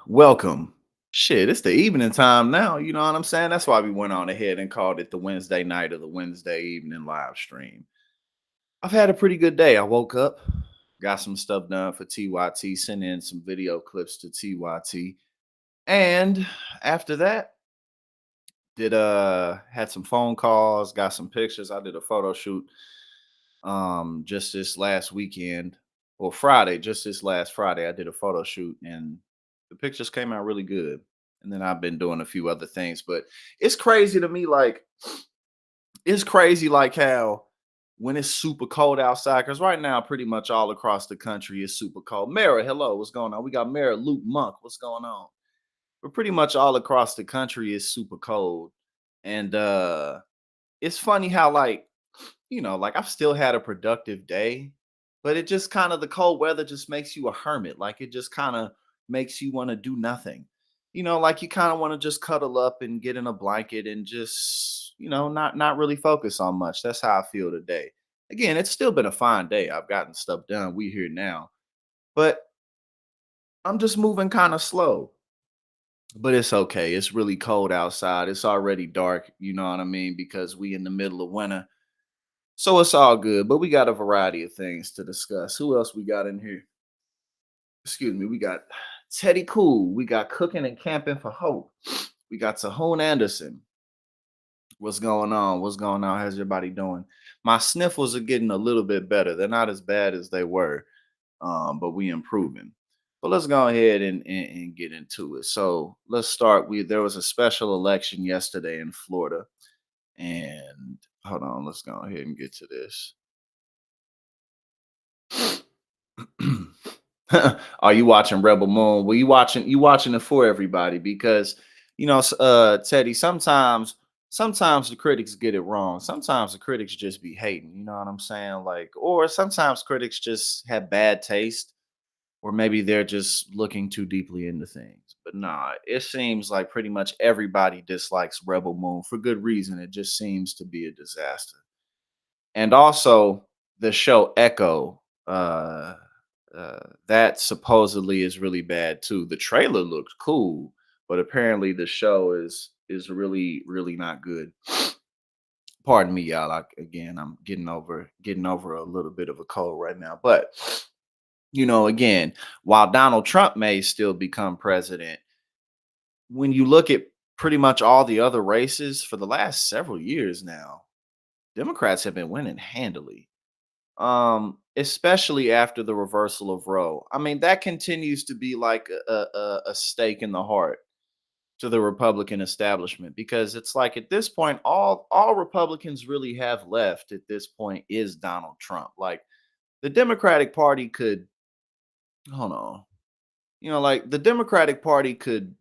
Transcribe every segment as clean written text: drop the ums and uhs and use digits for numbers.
Welcome. Shit, it's the evening time now. You know what I'm saying? That's why we went on ahead and called it the Wednesday night or the Wednesday evening live stream. I've had a pretty good day. I woke up, got some stuff done for TYT, sent in some video clips to TYT. And after that, did had some phone calls, got some pictures. I did a photo shoot just this last weekend or Friday, just this last Friday. I did a photo shoot and the pictures came out really good. And then I've been doing a few other things, but it's crazy to me. Like, it's crazy, like how when it's super cold outside, because right now, pretty much all across the country is super cold. Mara, hello, what's going on? We got Mara Luke Monk, what's going on? But pretty much all across the country is super cold. And it's funny how, like, like I've still had a productive day, but it just kind of the cold weather just makes you a hermit. Like it just kind of makes you want to do nothing. Like you kind of want to just cuddle up and get in a blanket and just, not really focus on much. That's how I feel today. Again, it's still been a fine day. I've gotten stuff done. We here now. But I'm just moving kind of slow. But it's okay. It's really cold outside. It's already dark, you know what I mean? Because we in the middle of winter. So it's all good, but we got a variety of things to discuss. Who else we got in here? Excuse me. We got Teddy Cool. We got Cooking and Camping for Hope. We got Tahoon Anderson. What's going on? What's going on? How's everybody doing? My sniffles are getting a little bit better. They're not as bad as they were, but we improving. But let's go ahead and get into it. So let's start. There was a special election yesterday in Florida, and hold on, let's go ahead and get to this. Are you watching Rebel Moon? Well, you watching it for everybody because Teddy, sometimes the critics get it wrong. Sometimes the critics just be hating, you know what I'm saying? Like, or sometimes critics just have bad taste, or maybe they're just looking too deeply into things. But nah, it seems like pretty much everybody dislikes Rebel Moon for good reason. It just seems to be a disaster. And also the show Echo, that supposedly is really bad too. The trailer looked cool, but apparently the show is really not good. Pardon me, y'all. Again, I'm getting over a little bit of a cold right now. But again, while Donald Trump may still become president, when you look at pretty much all the other races for the last several years now, Democrats have been winning handily. Especially after the reversal of Roe. I mean, that continues to be like a stake in the heart to the Republican establishment because it's like at this point, all Republicans really have left at this point is Donald Trump. Like the Democratic Party could hold on, like the Democratic Party could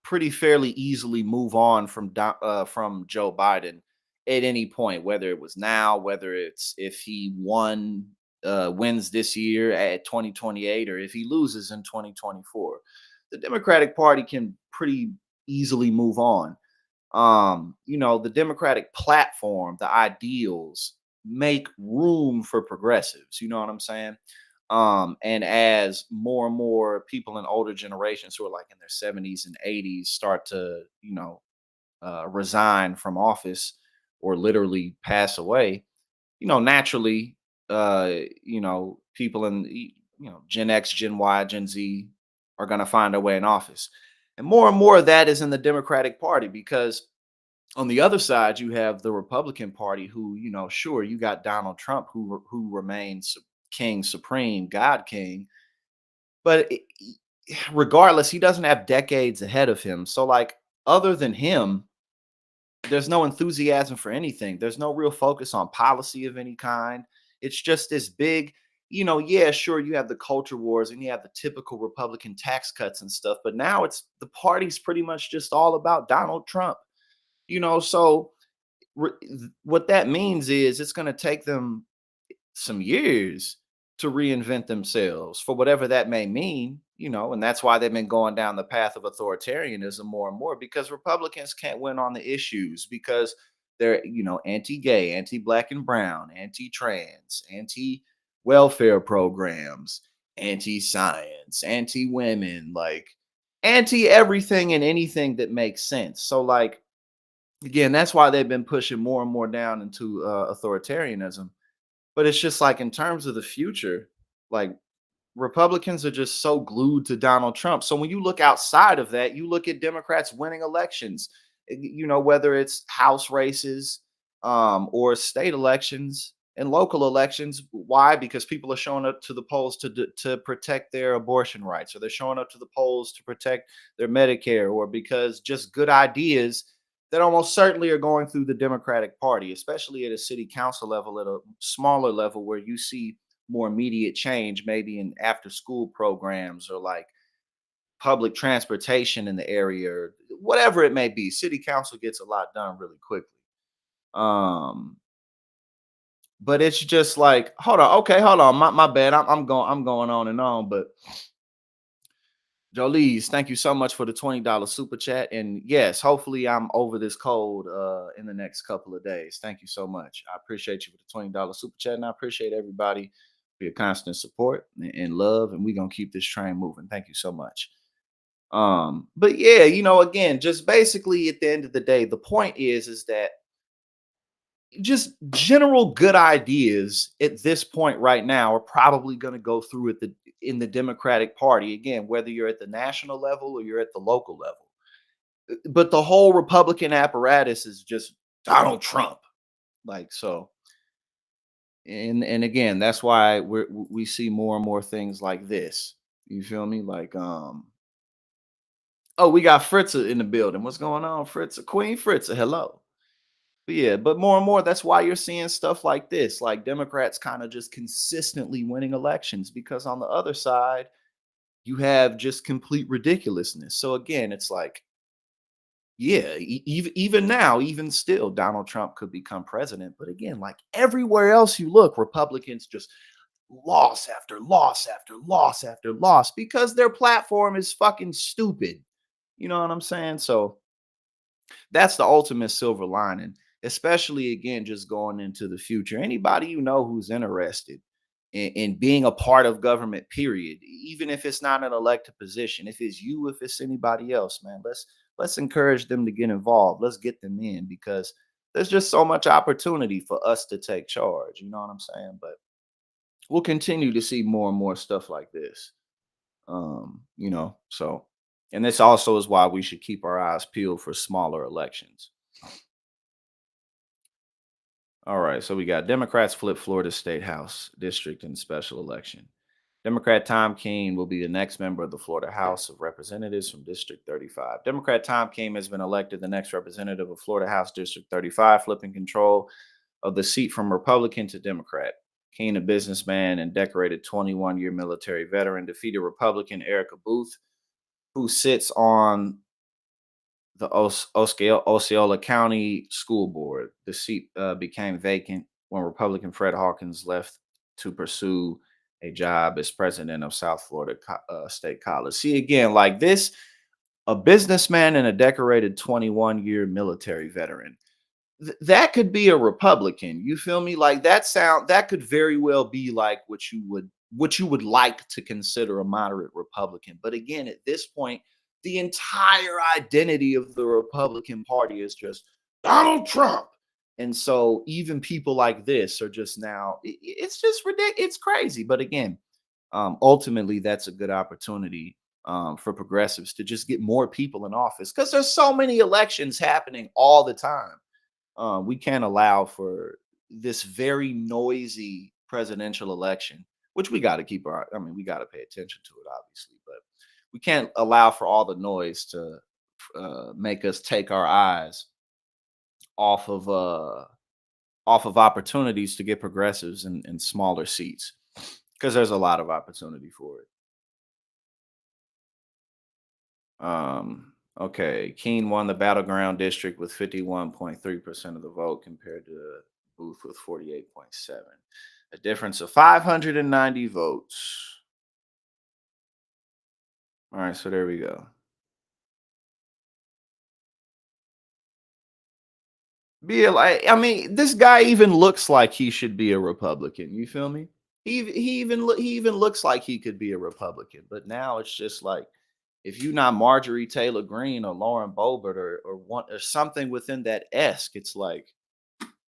pretty fairly easily move on from Joe Biden at any point, whether it was now, whether it's if he wins this year at 2028, or if he loses in 2024. The Democratic Party can pretty easily move on. The Democratic platform, the ideals make room for progressives. You know what I'm saying? And as more and more people in older generations who are like in their 70s and 80s start to, resign from office or literally pass away, naturally, people in, Gen X, Gen Y, Gen Z are going to find their way in office. And more of that is in the Democratic Party because on the other side, you have the Republican Party, who, sure, you got Donald Trump, who remains King Supreme, God King, but regardless, he doesn't have decades ahead of him. So, like, other than him, there's no enthusiasm for anything. There's no real focus on policy of any kind. It's just this big, yeah, sure, you have the culture wars and you have the typical Republican tax cuts and stuff, but now it's the party's pretty much just all about Donald Trump. So what that means is it's going to take them some years to reinvent themselves for whatever that may mean, and that's why they've been going down the path of authoritarianism more and more because Republicans can't win on the issues because they're, anti-gay, anti-black and brown, anti-trans, anti-welfare programs, anti-science, anti-women, like anti everything and anything that makes sense. So like again, that's why they've been pushing more and more down into authoritarianism. But it's just like in terms of the future, like Republicans are just so glued to Donald Trump. So when you look outside of that, you look at Democrats winning elections, whether it's House races or state elections and local elections. Why? Because people are showing up to the polls to protect their abortion rights, or they're showing up to the polls to protect their Medicare, or because just good ideas that almost certainly are going through the Democratic Party, especially at a city council level, at a smaller level where you see more immediate change, maybe in after school programs or like public transportation in the area, or whatever it may be. City council gets a lot done really quickly. Um, but it's just like, hold on, okay, hold on, my bad. I'm going on and on, but Jolise, thank you so much for the $20 super chat. And yes, hopefully I'm over this cold in the next couple of days. Thank you so much. I appreciate you for the $20 super chat. And I appreciate everybody for your constant support and love. And we're gonna keep this train moving. Thank you so much. But yeah, again, just basically at the end of the day, the point is that just general good ideas at this point right now are probably going to go through in the Democratic Party again, whether you're at the national level or you're at the local level. But the whole Republican apparatus is just Donald Trump, like so. And again, that's why we see more and more things like this. You feel me? Like oh, we got Fritza in the building. What's going on, Fritza? Queen Fritza, hello. But yeah, but more and more, that's why you're seeing stuff like this, like Democrats kind of just consistently winning elections, because on the other side, you have just complete ridiculousness. So again, it's like, yeah, even now, even still, Donald Trump could become president. But again, like everywhere else you look, Republicans just loss after loss after loss after loss because their platform is fucking stupid. You know what I'm saying? So that's the ultimate silver lining, especially again, just going into the future. Anybody who's interested in being a part of government, period, even if it's not an elected position, if it's you, if it's anybody else, man, let's encourage them to get involved. Let's get them in because there's just so much opportunity for us to take charge. You know what I'm saying? But we'll continue to see more and more stuff like this. So and this also is why we should keep our eyes peeled for smaller elections. All right, so we got Democrats flip Florida State House district in special election. Democrat Tom Keene will be the next member of the Florida House of Representatives from District 35. Democrat Tom Keene has been elected the next representative of Florida House District 35, flipping control of the seat from Republican to Democrat. Keene, a businessman and decorated 21-year military veteran, defeated Republican Erica Booth, who sits on the Osceola County School Board. The seat became vacant when Republican Fred Hawkins left to pursue a job as president of South Florida State College. See, again, like this, a businessman and a decorated 21-year military veteran. That could be a Republican. You feel me? Like that could very well be like what you would like to consider a moderate Republican. But again, at this point, the entire identity of the Republican Party is just Donald Trump. And so even people like this are just now, it's just ridiculous. It's crazy. But again, ultimately, that's a good opportunity for progressives to just get more people in office because there's so many elections happening all the time. We can't allow for this very noisy presidential election, which we got to we got to pay attention to it, obviously, but we can't allow for all the noise to make us take our eyes off of opportunities to get progressives in smaller seats because there's a lot of opportunity for it. Okay, Keene won the battleground district with 51.3% of the vote compared to Booth with 48.7. A difference of 590 votes. All right, so there we go. This guy even looks like he should be a Republican. You feel me? He even looks like he could be a Republican, but now it's just like if you not Marjorie Taylor Greene or Lauren Boebert or one or something within that esque, it's like,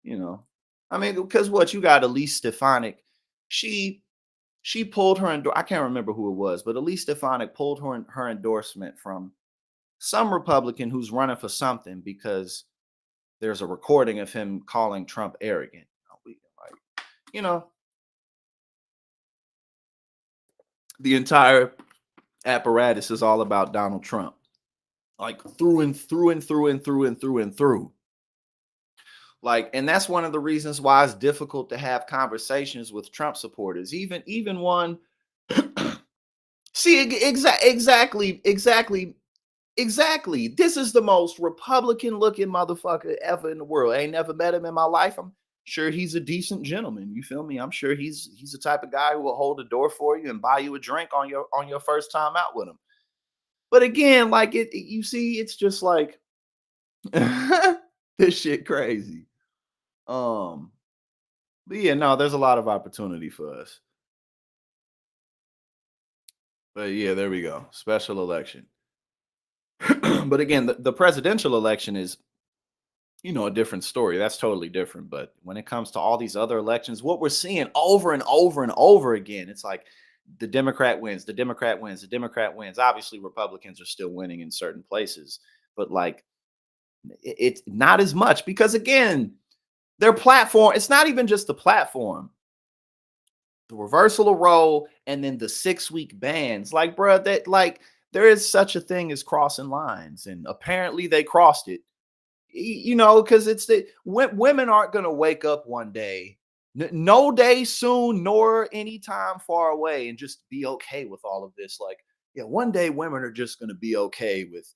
you know, I mean, because what you got Elise Stefanik, she she pulled her I can't remember who it was, but Elise Stefanik pulled her endorsement from some Republican who's running for something because there's a recording of him calling Trump arrogant. Like, you know, the entire apparatus is all about Donald Trump, like through and through and through and through and through and through. Like, and that's one of the reasons why it's difficult to have conversations with Trump supporters. Even one see exactly. This is the most Republican looking motherfucker ever in the world. I ain't never met him in my life. I'm sure he's a decent gentleman. You feel me? I'm sure he's the type of guy who will hold the door for you and buy you a drink on your first time out with him. But again, like you see, it's just like this shit crazy. Um, but yeah, no, there's a lot of opportunity for us. But yeah, there we go. Special election. But again, the presidential election is, a different story. That's totally different. But when it comes to all these other elections, what we're seeing over and over and over again, it's like the Democrat wins, the Democrat wins, the Democrat wins. Obviously, Republicans are still winning in certain places, but like it's not as much because again, their platform, it's not even just the platform, the reversal of role, and then the 6-week bans. Like, bruh, that like there is such a thing as crossing lines, and apparently they crossed it. Because it's women aren't gonna wake up one day, no day soon, nor anytime far away, and just be okay with all of this. Like, yeah, one day women are just gonna be okay with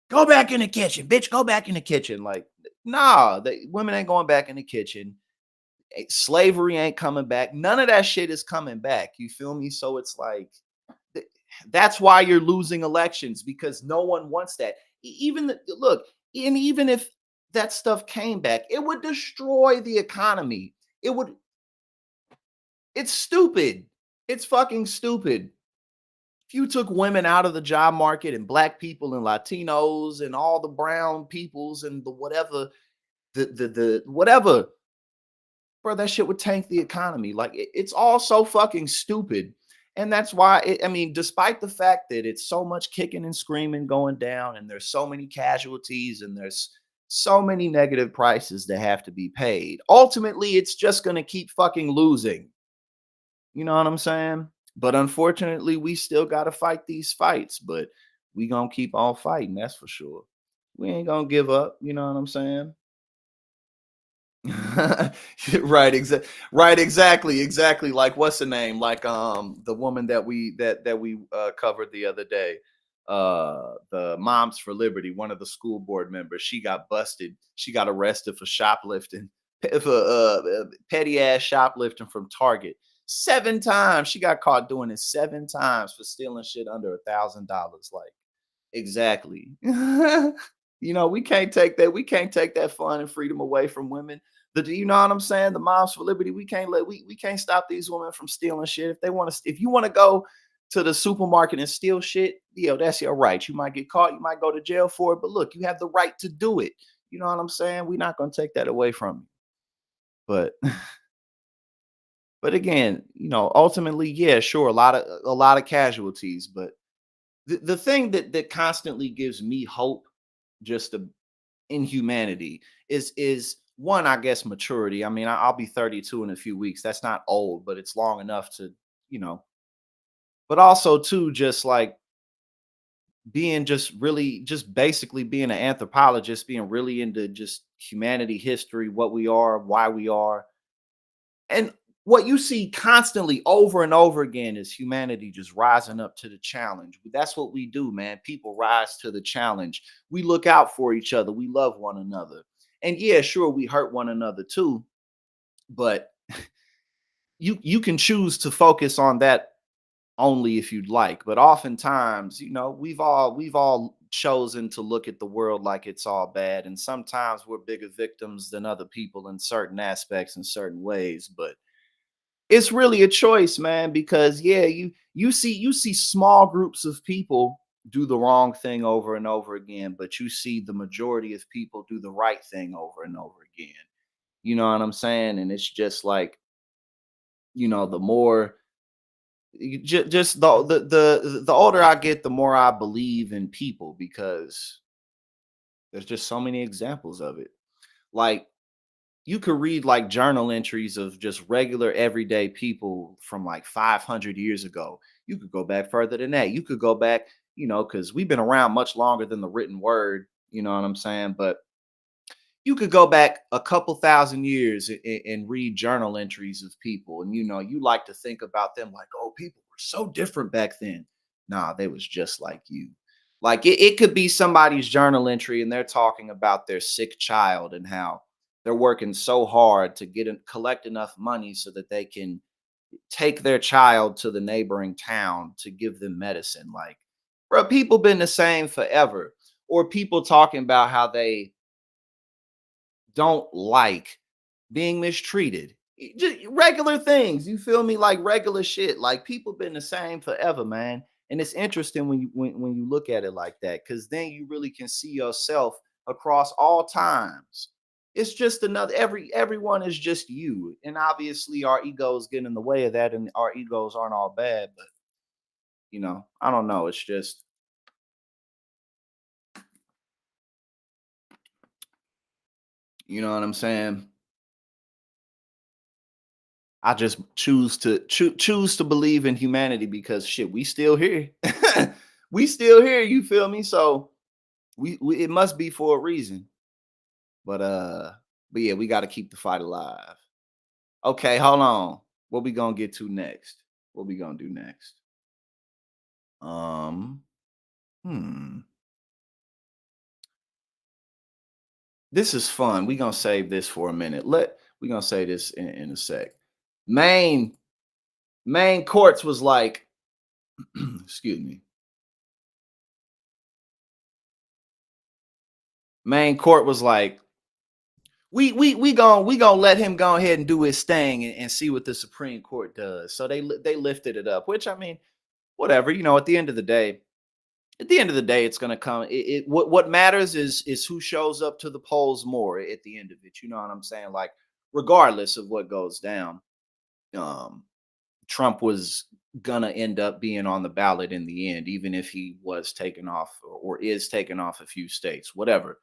go back in the kitchen, bitch. Go back in the kitchen. Like, nah, women ain't going back in the kitchen. Slavery ain't coming back. None of that shit is coming back. You feel me? So it's like that's why you're losing elections because no one wants that. Look, and even if that stuff came back, it would destroy the economy. It would. It's stupid. It's fucking stupid. If you took women out of the job market and black people and Latinos and all the brown peoples and the whatever, the whatever, bro, that shit would tank the economy. Like it's all so fucking stupid. And that's why I mean, despite the fact that it's so much kicking and screaming going down, and there's so many casualties, and there's so many negative prices that have to be paid, ultimately, it's just gonna keep fucking losing. You know what I'm saying? But unfortunately, we still gotta fight these fights, but we gonna keep on fighting, that's for sure. We ain't gonna give up, you know what I'm saying? Right, exactly. Like what's the name? Like the woman that we covered the other day. The Moms for Liberty, one of the school board members, she got busted. She got arrested for shoplifting, for petty ass shoplifting from Target. 7 times. She got caught doing it 7 times for stealing shit under $1,000. Like exactly. We can't take that. We can't take that fun and freedom away from women. You know what I'm saying? The Moms for Liberty. We can't stop these women from stealing shit. If they want to, if you want to go to the supermarket and steal shit, that's your right. You might get caught. You might go to jail for it. But look, you have the right to do it. You know what I'm saying? We're not going to take that away from you. But but again, ultimately, yeah, sure, a lot of casualties, but the thing that constantly gives me hope, just in humanity, is one, I guess, maturity. I mean, I'll be 32 in a few weeks. That's not old, but it's long enough to, you know. But also, too, just like being just really, just basically being an anthropologist, being really into just humanity, history, what we are, why we are, and what you see constantly over and over again is humanity just rising up to the challenge. That's what we do, man. People rise to the challenge. We look out for each other. We love one another. And yeah, sure, we hurt one another too, but you can choose to focus on that only if you'd like. But oftentimes, we've all chosen to look at the world like it's all bad. And sometimes we're bigger victims than other people in certain aspects, in certain ways. But it's really a choice, man, because yeah, you see small groups of people do the wrong thing over and over again, but you see the majority of people do the right thing over and over again. You know what I'm saying? And it's just like, the more just the older I get, the more I believe in people because there's just so many examples of it. Like you could read like journal entries of just regular everyday people from like 500 years ago. You could go back further than that. You could go back, because we've been around much longer than the written word. You know what I'm saying? But you could go back a couple thousand years and read journal entries of people, and you like to think about them like, oh, people were so different back then. Nah, they was just like you. Like it could be somebody's journal entry and they're talking about their sick child and how they're working so hard to collect enough money so that they can take their child to the neighboring town to give them medicine. Like, bro, people been the same forever. Or people talking about how they don't like being mistreated. Just regular things, you feel me? Like regular shit. Like people been the same forever, man. And it's interesting when you look at it like that, because then you really can see yourself across all times. It's just another everyone is just you. And obviously our egos get in the way of that, and our egos aren't all bad, but I don't know. It's just, you know what I'm saying? I just choose to believe in humanity because shit, we still here. We still here, you feel me? So we it must be for a reason. But yeah, we got to keep the fight alive. Okay, hold on. What we going to get to next? What we going to do next? Um hmm. This is fun. We going to save this for a minute. We going to say this in a sec. Maine Maine courts was like excuse me. Maine court was like, we gonna let him go ahead and do his thing and see what the Supreme Court does. So they lifted it up, which I mean, whatever. At the end of the day, it's gonna come. What matters is who shows up to the polls more at the end of it. You know what I'm saying? Like, regardless of what goes down, um, Trump was gonna end up being on the ballot in the end, even if he was taken off or is taken off a few states, whatever.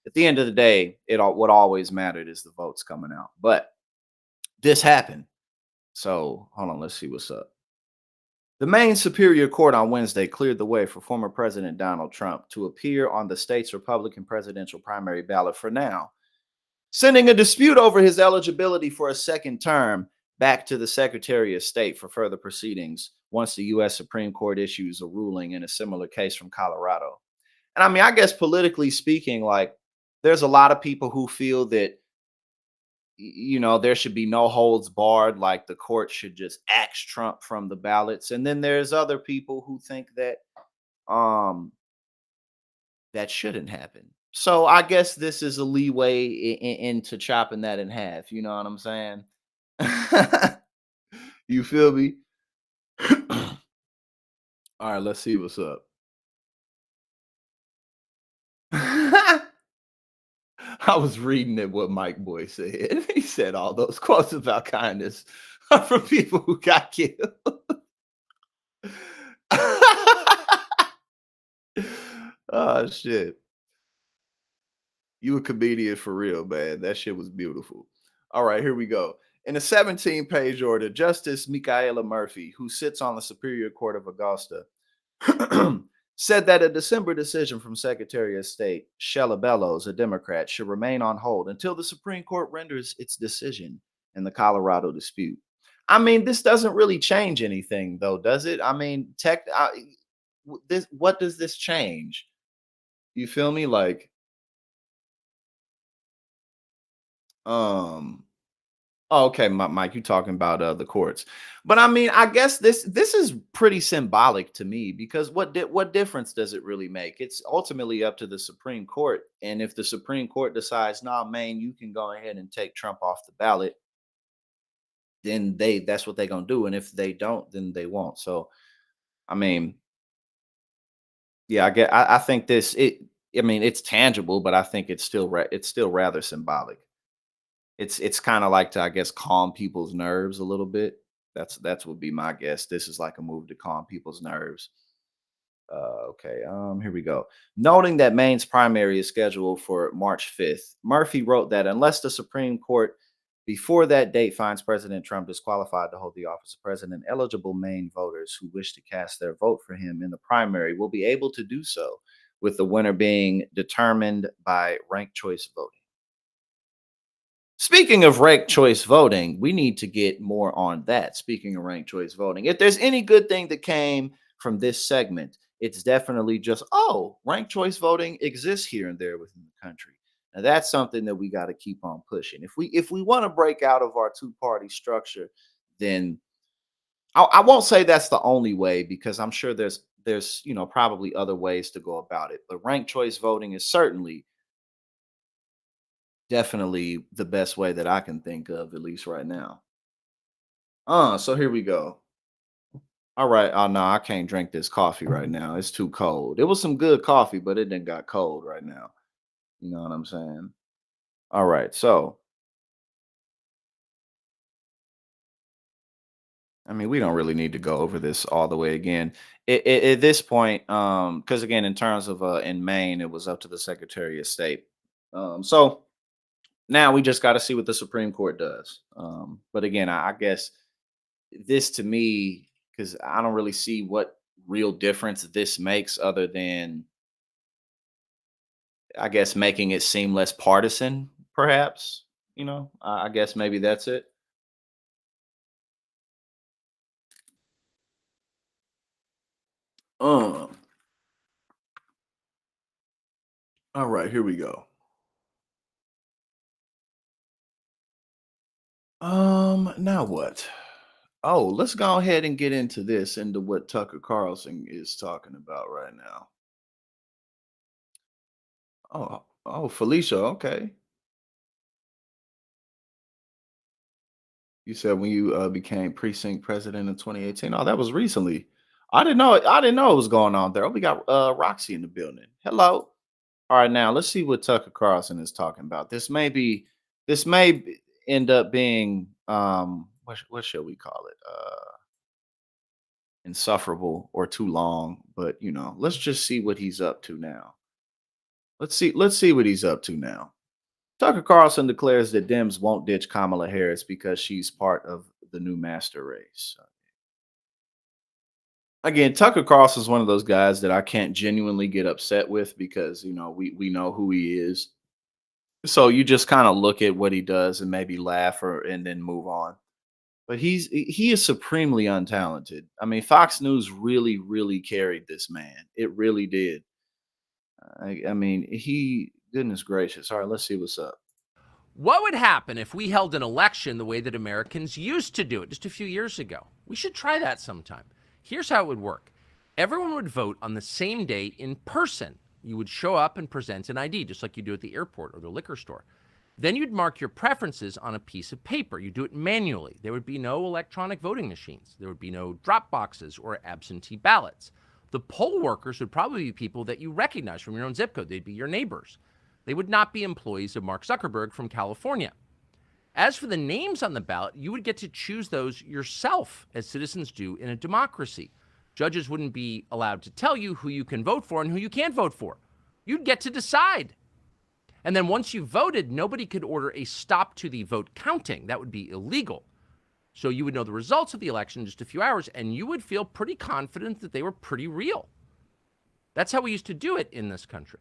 At the end of the day, what always mattered is the votes coming out. But this happened. So hold on, let's see what's up. The Maine Superior Court on Wednesday cleared the way for former President Donald Trump to appear on the state's Republican presidential primary ballot for now, sending a dispute over his eligibility for a second term back to the Secretary of State for further proceedings once the U.S. Supreme Court issues a ruling in a similar case from Colorado. And I mean, I guess politically speaking, like there's a lot of people who feel that there should be no holds barred, like the court should just axe Trump from the ballots. And then there's other people who think that um that shouldn't happen. So I guess this is a leeway into chopping that in half. You know what I'm saying? You feel me? All right, let's see what's up. I was reading it what Mike Boy said. He said all those quotes about kindness are from people who got killed. Oh shit. You a comedian for real, man. That shit was beautiful. All right, here we go. In a 17-page order, Justice Michaela Murphy, who sits on the Superior Court of Augusta, said that a December decision from Secretary of State Shella Bellows, a Democrat, should remain on hold until the Supreme Court renders its decision in the Colorado dispute. I mean, this doesn't really change anything, though, does it? I mean, this what does this change? You feel me? Like, um, oh, okay, Mike, you talking about the courts, but I mean, I guess this is pretty symbolic to me because what difference does it really make? It's ultimately up to the Supreme Court, and if the Supreme Court decides, nah, man, you can go ahead and take Trump off the ballot, then that's what they're gonna do, and if they don't, then they won't. So, I mean, Yeah, I think this it I mean, it's tangible, but I think it's still rather symbolic. It's kind of like to, I guess, calm people's nerves a little bit. That's would be my guess. This is like a move to calm people's nerves. Okay, here we go. Noting that Maine's primary is scheduled for March 5th, Murphy wrote that unless the Supreme Court before that date finds President Trump disqualified to hold the office of president, eligible Maine voters who wish to cast their vote for him in the primary will be able to do so, with the winner being determined by ranked choice voting. Speaking of ranked choice voting, we need to get more on that. Speaking of ranked choice voting, if there's any good thing that came from this segment, it's definitely just, oh, ranked choice voting exists here and there within the country. Now that's something that we got to keep on pushing. If we want to break out of our two-party structure, then I won't say that's the only way, because I'm sure there's probably other ways to go about it. But ranked choice voting is certainly definitely the best way that I can think of, at least right now. So here we go. All right. Oh no, I can't drink this coffee right now. It's too cold. It was some good coffee, but it then got cold right now. You know what I'm saying? All right. So I mean, we don't really need to go over this all the way again. At this point, because again, in terms of in Maine, it was up to the Secretary of State. So now we just got to see what the Supreme Court does. But again, I guess this to me, because I don't really see what real difference this makes other than, I guess, making it seem less partisan, perhaps. I guess maybe that's it. Um, all right, here we go. Now what? Oh, let's go ahead and get into what Tucker Carlson is talking about right now. Oh, Felicia, okay. You said when you became precinct president in 2018. Oh, that was recently. I didn't know it was going on there. Oh, we got Roxy in the building. Hello. All right, now let's see what Tucker Carlson is talking about. This may end up being what shall we call it? Insufferable or too long, but let's just see what he's up to now. Let's see what he's up to now. Tucker Carlson declares that Dems won't ditch Kamala Harris because she's part of the new master race. Again, Tucker Carlson is one of those guys that I can't genuinely get upset with, because we know who he is. So you just kind of look at what he does and maybe laugh or and then move on. But he is supremely untalented. I mean, Fox News really, really carried this man. It really did. I mean, goodness gracious. All right, let's see what's up. What would happen if we held an election the way that Americans used to do it just a few years ago? We should try that sometime. Here's how it would work. Everyone would vote on the same day in person. You would show up and present an ID, just like you do at the airport or the liquor store. Then you'd mark your preferences on a piece of paper. You do it manually. There would be no electronic voting machines. There would be no drop boxes or absentee ballots. The poll workers would probably be people that you recognize from your own zip code. They'd be your neighbors. They would not be employees of Mark Zuckerberg from California. As for the names on the ballot, you would get to choose those yourself, as citizens do in a democracy. Judges wouldn't be allowed to tell you who you can vote for and who you can't vote for. You'd get to decide. And then once you voted, nobody could order a stop to the vote counting. That would be illegal. So you would know the results of the election in just a few hours, and you would feel pretty confident that they were pretty real. That's how we used to do it in this country.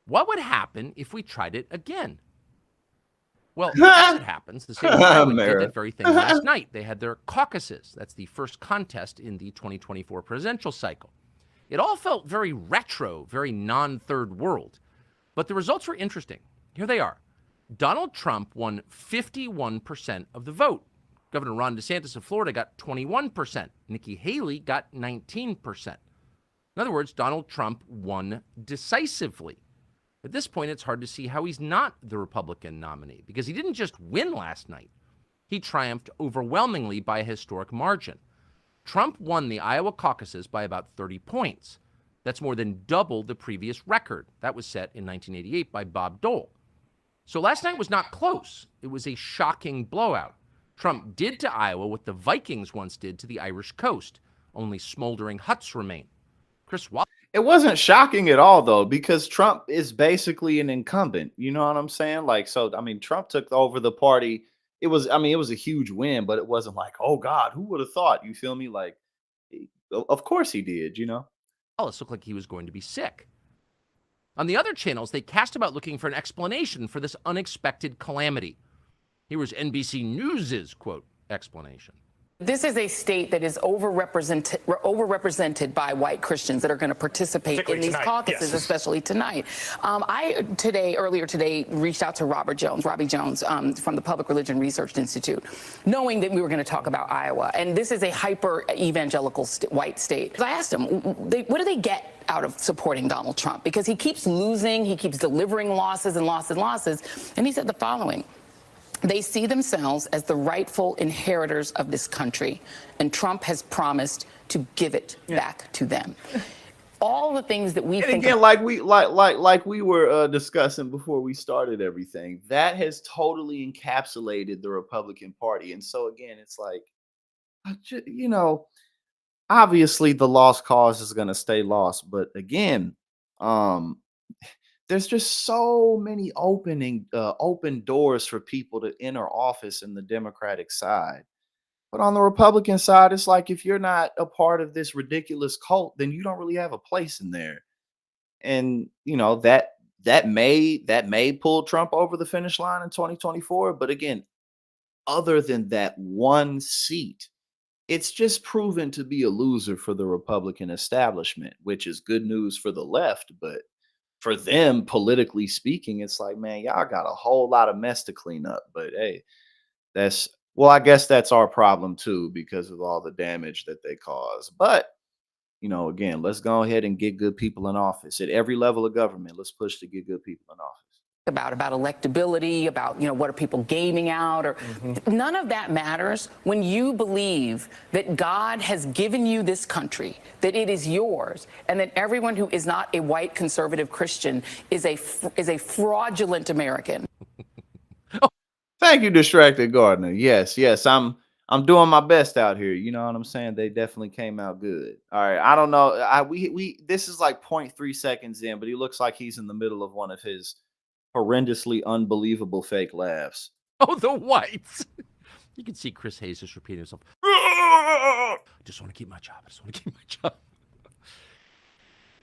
What would happen if we tried it again? Well, as it happens, the state of Iowa did that very thing last night. They had their caucuses. That's the first contest in the 2024 presidential cycle. It all felt very retro, very non-third world. But the results were interesting. Here they are. Donald Trump won 51% of the vote. Governor Ron DeSantis of Florida got 21%. Nikki Haley got 19%. In other words, Donald Trump won decisively. At this point, it's hard to see how he's not the Republican nominee, because he didn't just win last night. He triumphed overwhelmingly by a historic margin. Trump won the Iowa caucuses by about 30 points. That's more than double the previous record. That was set in 1988 by Bob Dole. So last night was not close. It was a shocking blowout. Trump did to Iowa what the Vikings once did to the Irish coast. Only smoldering huts remain. Chris Wallace. It wasn't shocking at all, though, because Trump is basically an incumbent. You know what I'm saying? Like, so, I mean, Trump took over the party. It was a huge win, but it wasn't like, oh God, who would have thought? You feel me? Like, of course he did, you know? Looked like he was going to be sick. On the other channels, they cast about looking for an explanation for this unexpected calamity. Here was NBC News's, quote, explanation. This is a state that is overrepresented by white Christians that are going to participate in these caucuses, yes. Especially tonight. Earlier today, reached out to Robbie Jones from the Public Religion Research Institute, knowing that we were going to talk about Iowa. And this is a hyper evangelical white state. I asked him, what do they get out of supporting Donald Trump? Because he keeps losing, he keeps delivering losses and losses and losses. And he said the following. They see themselves as the rightful inheritors of this country, and Trump has promised to give it back to them. All the things that we think again, like we were discussing before we started everything, that has totally encapsulated the Republican Party. And so again, it's like, you know, obviously the lost cause is going to stay lost, but again, there's just so many open doors for people to enter office in the Democratic side. But on the Republican side, it's like if you're not a part of this ridiculous cult, then you don't really have a place in there. And you know that may pull Trump over the finish line in 2024. But again, other than that one seat, it's just proven to be a loser for the Republican establishment, which is good news for the left, but for them, politically speaking, it's like, man, y'all got a whole lot of mess to clean up. But hey, I guess that's our problem too, because of all the damage that they cause. But, you know, again, let's go ahead and get good people in office at every level of government. Let's push to get good people in office. About electability, about, you know, what are people gaming out, or none of that matters when you believe that God has given you this country, that it is yours, and that everyone who is not a white conservative Christian is a fraudulent American. Thank you, Distracted Gardener. Yes, I'm doing my best out here. You know what I'm saying? They definitely came out good. All right, I don't know. We this is like 0.3 seconds in, but he looks like he's in the middle of one of his horrendously unbelievable fake laughs. Oh, the whites. You can see Chris Hayes just repeating himself. I just want to keep my job.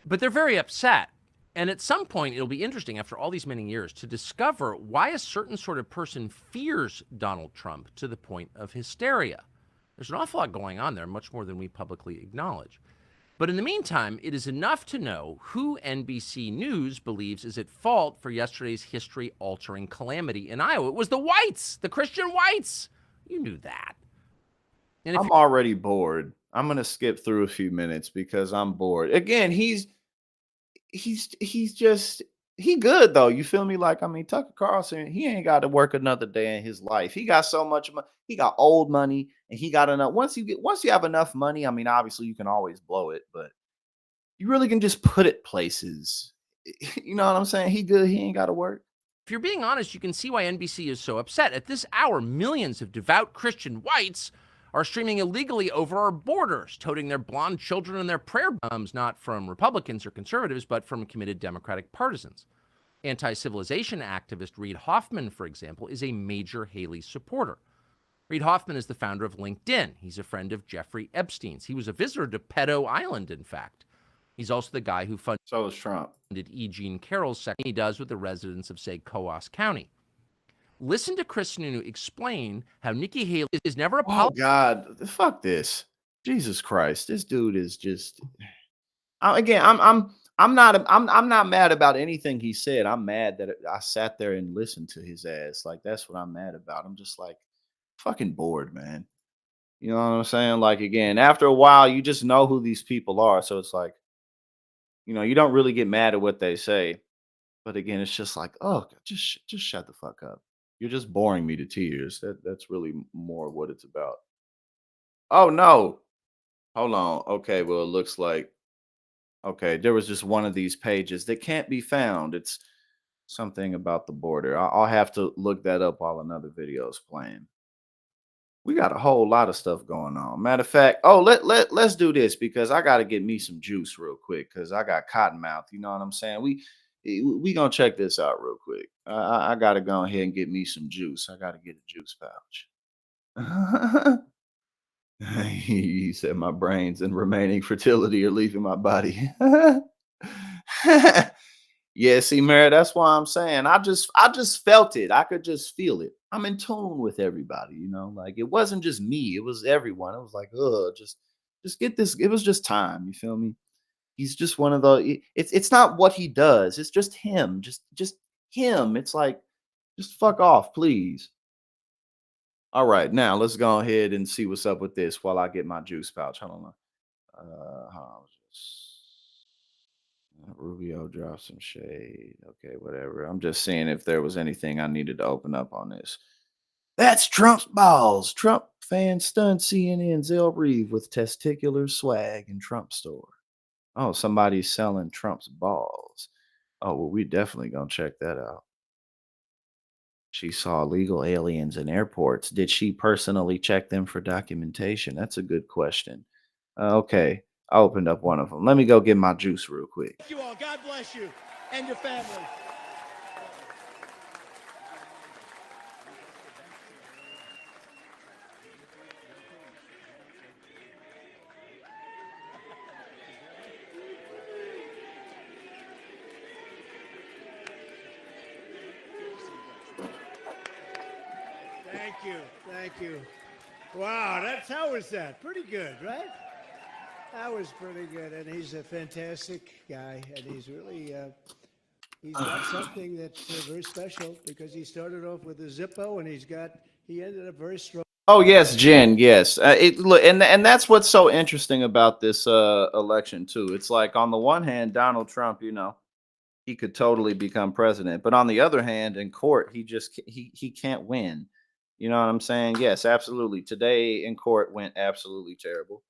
But they're very upset. And at some point, it'll be interesting after all these many years to discover why a certain sort of person fears Donald Trump to the point of hysteria. There's an awful lot going on there, much more than we publicly acknowledge. But in the meantime, it is enough to know who NBC News believes is at fault for yesterday's history-altering calamity in Iowa. It was the whites, the Christian whites. You knew that. And I'm already bored. I'm going to skip through a few minutes because I'm bored. Again, he's good though. You feel me? Like, I mean, Tucker Carlson, he ain't got to work another day in his life. He got so much money. He got old money, and he got enough. Once you have enough money, I mean, obviously you can always blow it, but you really can just put it places. You know what I'm saying? He good. He ain't got to work. If you're being honest, you can see why NBC is so upset. At this hour, millions of devout Christian whites are streaming illegally over our borders, toting their blonde children and their prayer bombs, not from Republicans or conservatives, but from committed Democratic partisans. Anti-civilization activist Reid Hoffman, for example, is a major Haley supporter. Reid Hoffman is the founder of LinkedIn. He's a friend of Jeffrey Epstein's. He was a visitor to Pedo Island, in fact. He's also the guy who funded E. Jean Carroll's second he does with the residents of, say, Coos County. Listen to Chris Sununu explain how Nikki Haley is never a Oh God, fuck this. Jesus Christ. This dude is just again, I'm not mad about anything he said. I'm mad that I sat there and listened to his ass. Like, that's what I'm mad about. I'm just like fucking bored, man. You know what I'm saying? Like, again, after a while, you just know who these people are. So it's like, you know, you don't really get mad at what they say. But again, it's just like, oh, just shut the fuck up. You're just boring me to tears. That's really more what it's about. Oh no. Hold on. Okay, well, it looks like Okay, there was just one of these pages that can't be found. It's something about the border. I'll have to look that up while another video is playing. We got a whole lot of stuff going on. Matter of fact, oh, let's do this because I got to get me some juice real quick because I got cotton mouth. You know what I'm saying? We gonna check this out real quick. I got to go ahead and get me some juice. I got to get a juice pouch. He said my brains and remaining fertility are leaving my body. Yeah, see, Mary, that's why I'm saying I just felt it. I could just feel it. I'm in tune with everybody, like it wasn't just me, it was everyone. It was like, just get this. It was just time, you feel me? He's just one of the it's not what he does, it's just him. Just him. It's like, just fuck off, please. All right, now let's go ahead and see what's up with this while I get my juice pouch. Hold on. Hold on. Rubio dropped some shade. Okay, whatever. I'm just seeing if there was anything I needed to open up on this. That's Trump's balls. Trump fans stunned CNN's El Reeve with testicular swag in Trump store. Oh, somebody's selling Trump's balls. Oh, well, we definitely gonna check that out. She saw illegal aliens in airports. Did she personally check them for documentation? That's a good question. Okay, I opened up one of them. Let me go get my juice real quick. Thank you all. God bless you and your family. Thank you. Thank you. Wow, how was that? Pretty good, right? That was pretty good. And he's a fantastic guy. And he's really, he's got something that's very special because he started off with a Zippo and he ended up very strong. Oh yes, Jen. Yes, and that's what's so interesting about this election too. It's like on the one hand, Donald Trump, he could totally become president, but on the other hand, in court, he can't win. You know what I'm saying? Yes, absolutely. Today in court went absolutely terrible,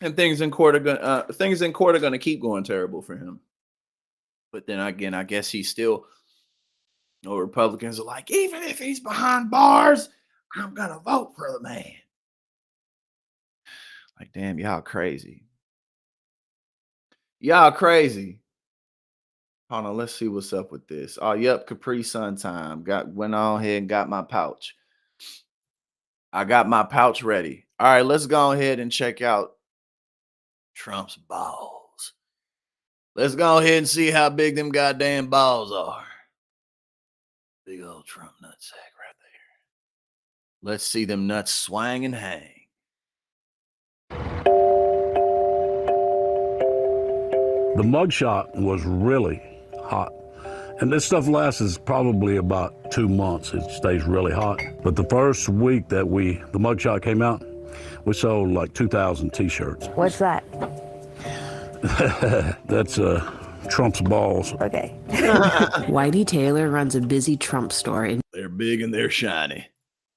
and things in court are gonna keep going terrible for him. But then again, I guess he's still. Republicans are like, even if he's behind bars, I'm gonna vote for the man. Like, damn, y'all crazy. Y'all crazy. Hold on, let's see what's up with this. Oh, yep, Capri Sun time. Went on ahead and got my pouch. I got my pouch ready. All right, let's go ahead and check out Trump's balls. Let's go ahead and see how big them goddamn balls are. Big old Trump nutsack right there. Let's see them nuts swang and hang. The mugshot was really hot. And this stuff lasts probably about 2 months. It stays really hot. But the first week that the mugshot came out, we sold like 2,000 t-shirts. What's that? That's Trump's balls. Okay. Whitey Taylor runs a busy Trump store. They're big and they're shiny.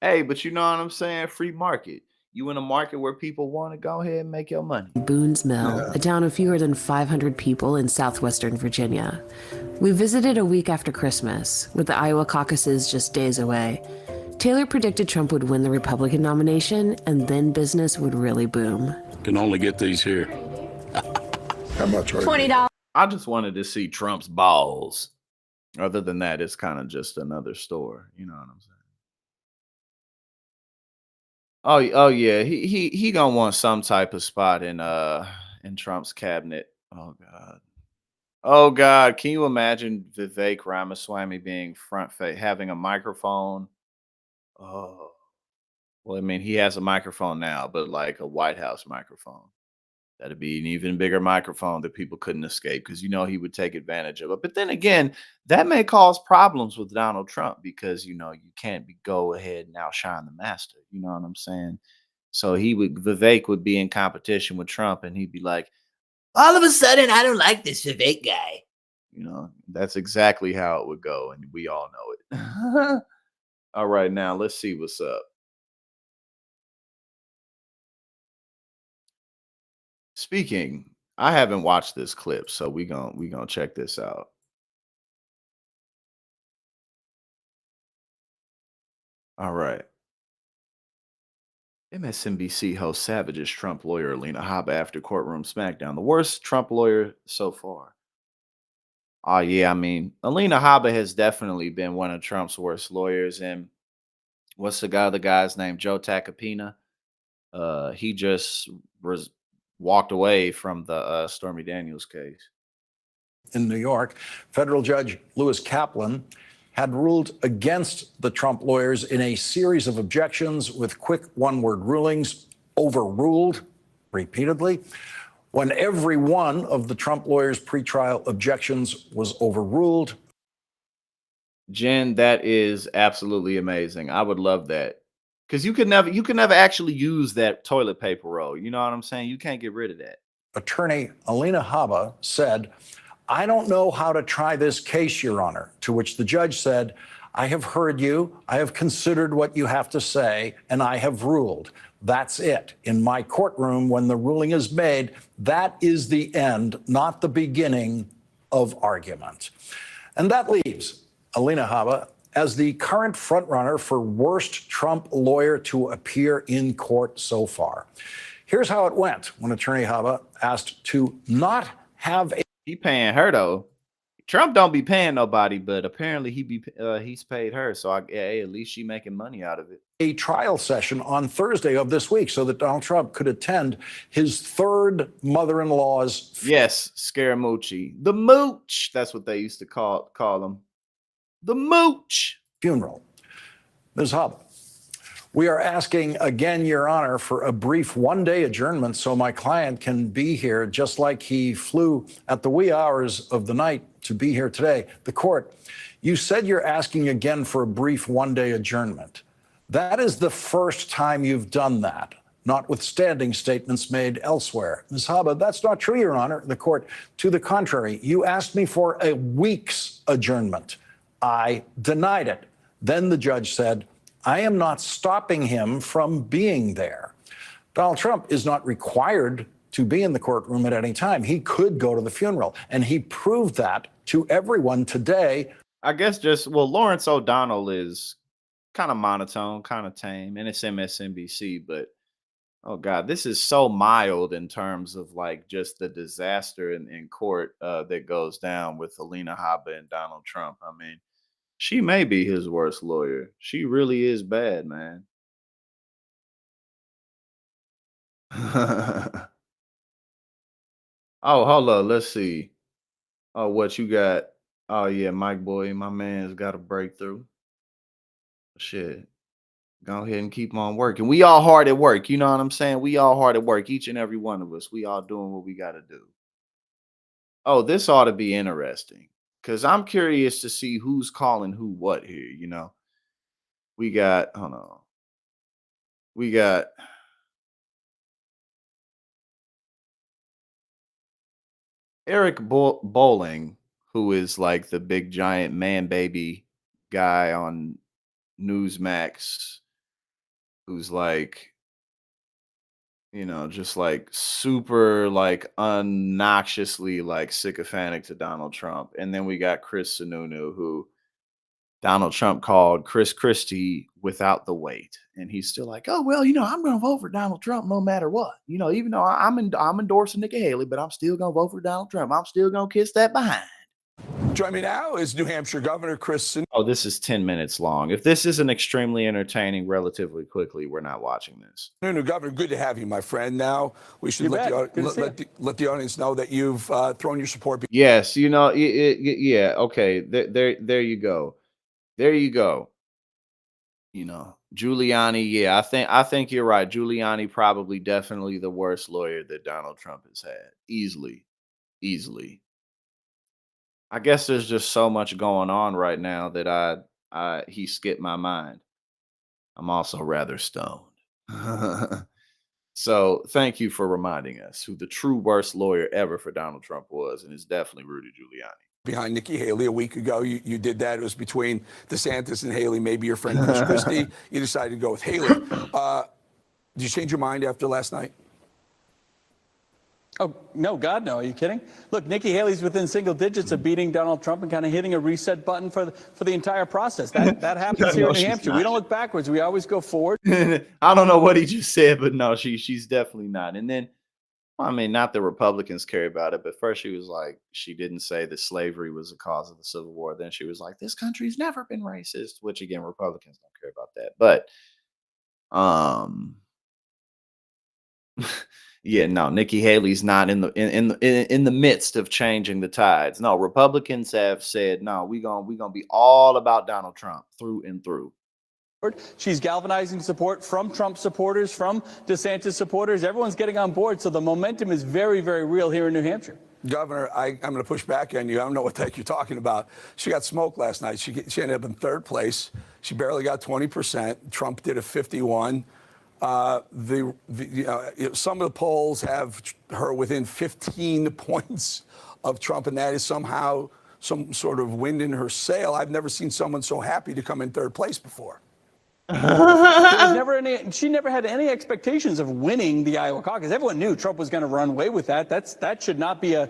Hey, but you know what I'm saying? Free market. You in a market where people want to go ahead and make your money. Boone's Mill, a town of fewer than 500 people in southwestern Virginia. We visited a week after Christmas, with the Iowa caucuses just days away. Taylor predicted Trump would win the Republican nomination, and then business would really boom. Can only get these here. How much are $20. I just wanted to see Trump's balls. Other than that, it's kind of just another store. You know what I'm saying? Oh yeah, he gonna want some type of spot in Trump's cabinet. Oh God. Oh God, can you imagine Vivek Ramaswamy being front face, having a microphone? Oh, well, I mean, he has a microphone now, but like a White House microphone. That'd be an even bigger microphone that people couldn't escape because he would take advantage of it. But then again, that may cause problems with Donald Trump because you can't go ahead and outshine the master. You know what I'm saying? So Vivek would be in competition with Trump, and he'd be like, all of a sudden, I don't like this Vivek guy. That's exactly how it would go, and we all know it. All right, now let's see what's up. Speaking, I haven't watched this clip, so we gonna check this out. All right. MSNBC host savages Trump lawyer Alina Habba after courtroom smackdown. The worst Trump lawyer so far. Oh yeah, I mean, Alina Habba has definitely been one of Trump's worst lawyers. And what's the guy's name? Joe Tacopina. He just walked away from the Stormy Daniels case. In New York, federal judge Lewis Kaplan had ruled against the Trump lawyers in a series of objections with quick one-word rulings, overruled repeatedly. When every one of the Trump lawyers' pretrial objections was overruled. Jen, that is absolutely amazing. I would love that. Because you could never actually use that toilet paper roll. You know what I'm saying? You can't get rid of that. Attorney Alina Habba said, "I don't know how to try this case, Your Honor," to which the judge said, "I have heard you, I have considered what you have to say, and I have ruled. That's it. In my courtroom, when the ruling is made, that is the end, not the beginning of argument." And that leaves Alina Habba as the current frontrunner for worst Trump lawyer to appear in court so far. Here's how it went when Attorney Habba asked to not have a... He paying her though. Trump don't be paying nobody, but apparently he's paid her. So at least she making money out of it. A trial session on Thursday of this week so that Donald Trump could attend his third mother-in-law's... Yes, Scaramucci. The mooch. That's what they used to call him. The mooch. Funeral. Ms. Habba, we are asking again, Your Honor, for a brief one-day adjournment so my client can be here, just like he flew at the wee hours of the night to be here today. The court, you said you're asking again for a brief one-day adjournment. That is the first time you've done that, notwithstanding statements made elsewhere. Ms. Habba, that's not true, Your Honor. The court, to the contrary, you asked me for a week's adjournment. I denied it. Then the judge said, I am not stopping him from being there. Donald Trump is not required to be in the courtroom at any time. He could go to the funeral, and he proved that to everyone today. I guess Lawrence O'Donnell is kind of monotone, kind of tame, and it's MSNBC, but oh God, this is so mild in terms of like just the disaster in court that goes down with Alina Habba and Donald Trump. I mean, she may be his worst lawyer. She really is bad, man. Oh, hold on. Let's see. Oh, what you got? Oh, yeah, Mike Boy, my man's got a breakthrough. Shit. Go ahead and keep on working. We all hard at work. You know what I'm saying? We all hard at work. Each and every one of us. We all doing what we got to do. Oh, this ought to be interesting. Because I'm curious to see who's calling who what here, you know. We got, hold on. We got Eric Bowling, who is like the big giant man baby guy on Newsmax, who's like, you know, just like super like obnoxiously like sycophantic to Donald Trump. And then we got Chris Sununu, who Donald Trump called Chris Christie without the weight. And he's still like, oh, well, you know, I'm going to vote for Donald Trump no matter what. You know, even though I'm endorsing Nikki Haley, but I'm still going to vote for Donald Trump. I'm still going to kiss that behind. Join me now is New Hampshire Governor Chris Sununu. Oh, this is 10 minutes long. If this isn't extremely entertaining relatively quickly, we're not watching this. New Governor, good to have you, my friend. Now we should let the audience know that you've thrown your support. Yes, you know, yeah, okay. There you go. There you go. You know, Giuliani, yeah, I think you're right. Giuliani probably definitely the worst lawyer that Donald Trump has had. Easily. I guess there's just so much going on right now that he skipped my mind. I'm also rather stoned. So thank you for reminding us who the true worst lawyer ever for Donald Trump was, and it's definitely Rudy Giuliani. Behind Nikki Haley a week ago, you did that. It was between DeSantis and Haley, maybe your friend Chris Christie. You decided to go with Haley. Did you change your mind after last night? Oh, no, God, no. Are you kidding? Look, Nikki Haley's within single digits of beating Donald Trump and kind of hitting a reset button for the entire process. That happens here No, in New she's Hampshire. not. We don't look backwards. We always go forward. I don't know what he just said, but no, she's definitely not. And then, I mean, not that Republicans care about it, but first she was like, she didn't say that slavery was the cause of the Civil War. Then she was like, this country's never been racist, which again, Republicans don't care about that. But um yeah, no, Nikki Haley's not in the midst of changing the tides. No, Republicans have said, no, we gonna be all about Donald Trump through and through. She's galvanizing support from Trump supporters, from DeSantis supporters. Everyone's getting on board. So the momentum is very, very real here in New Hampshire. Governor, I'm going to push back on you. I don't know what the heck you're talking about. She got smoked last night. She ended up in third place. She barely got 20%. Trump did a 51. Some of the polls have her within 15 points of Trump, and that is somehow some sort of wind in her sail. I've never seen someone so happy to come in third place before. She never had any expectations of winning the Iowa caucus. Everyone knew Trump was going to run away with that. That should not be a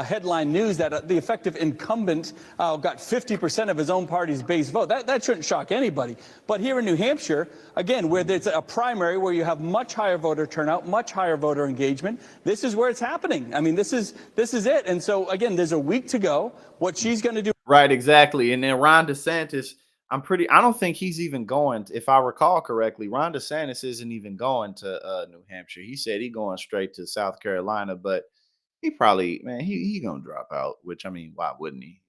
headline news that the effective incumbent got 50% of his own party's base vote. That shouldn't shock anybody. But here in New Hampshire, again, where there's a primary where you have much higher voter turnout, much higher voter engagement, this is where it's happening. I mean, this is it. And so, again, there's a week to go. What she's going to do. Right, exactly. And then Ron DeSantis, I don't think he's even going if I recall correctly, Ron DeSantis isn't even going to New Hampshire. He said he's going straight to South Carolina, but he probably, man, he gonna drop out, which I mean, why wouldn't he?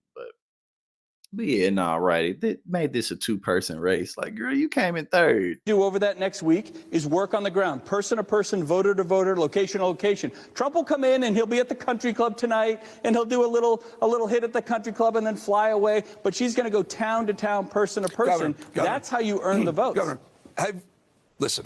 But yeah, no, right. They made this a two-person race. Like, girl, you came in third. Do over that next week is work on the ground, person to person, voter to voter, location to location. Trump will come in and he'll be at the country club tonight and he'll do a little hit at the country club and then fly away. But she's going to go town to town, person to person. Governor, that's how you earn the votes. Governor, listen,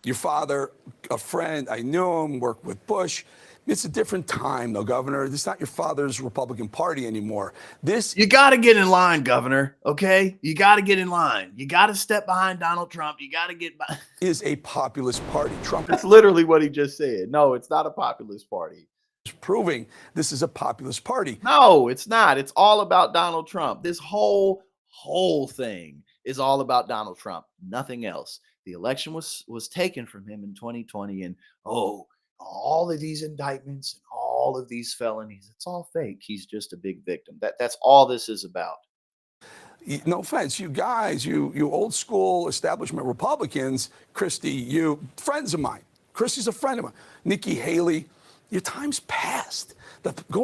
your father, a friend, I knew him, worked with Bush. It's a different time, though, Governor. It's not your father's Republican Party anymore. You got to get in line, Governor. Okay, you got to get in line. You got to step behind Donald Trump. You got to get by. Is a populist party. Trump. That's literally what he just said. No, it's not a populist party. Is proving this is a populist party. No, it's not. It's all about Donald Trump. This whole thing is all about Donald Trump. Nothing else. The election was taken from him in 2020, and all of these indictments and all of these felonies, it's all fake. He's just a big victim. That's all this is about. No offense, you guys, you old school establishment Republicans, Christie, you friends of mine. Christie's a friend of mine. Nikki Haley, your time's passed.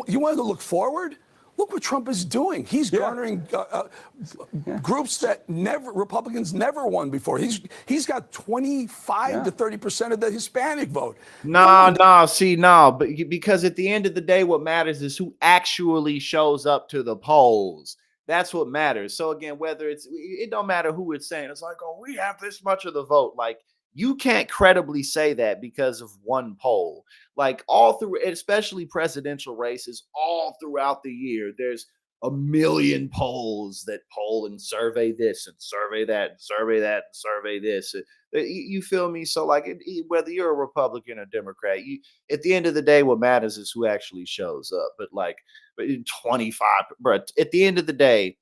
You want to look forward? Look what Trump is doing. He's garnering groups that Republicans never won before. He's got 25 to 30% of the Hispanic vote. No, but because at the end of the day, what matters is who actually shows up to the polls. That's what matters. So again, it don't matter who it's saying. It's like, we have this much of the vote. Like, you can't credibly say that because of one poll. Like, all through, especially presidential races, all throughout the year, there's a million polls that poll and survey this and survey that and survey that and survey this. You feel me? So like, whether you're a Republican or Democrat, at the end of the day, what matters is who actually shows up. But 25, but at the end of the day,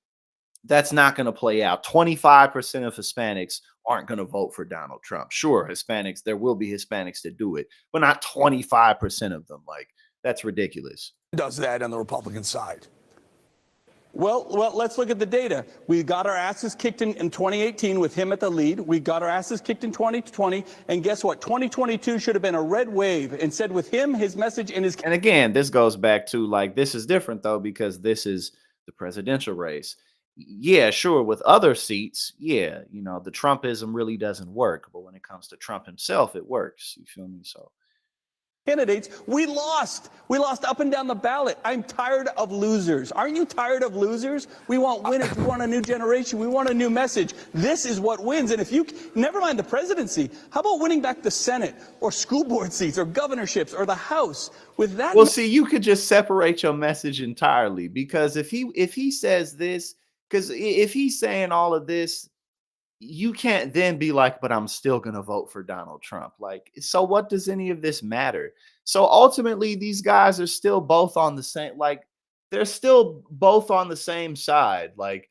that's not going to play out. 25% of Hispanics aren't going to vote for Donald Trump. Sure, Hispanics, there will be Hispanics that do it, but not 25% of them. Like, that's ridiculous. Does that on the Republican side? Well, let's look at the data. We got our asses kicked in 2018 with him at the lead. We got our asses kicked in 2020. And guess what? 2022 should have been a red wave. Instead, with him, his message and his... And again, this goes back to, like, this is different, though, because this is the presidential race. Yeah, sure. With other seats, the Trumpism really doesn't work. But when it comes to Trump himself, it works. You feel me? So candidates, we lost up and down the ballot. I'm tired of losers. Aren't you tired of losers? We want winners. We want a new generation. We want a new message. This is what wins. And if you, never mind the presidency, how about winning back the Senate or school board seats or governorships or the House? With that, well, see, you could just separate your message entirely, because if he says this, because if he's saying all of this, you can't then be like, but I'm still going to vote for Donald Trump. Like, so what does any of this matter? So ultimately, these guys are still both on the same, like, they're still both on the same side. Like,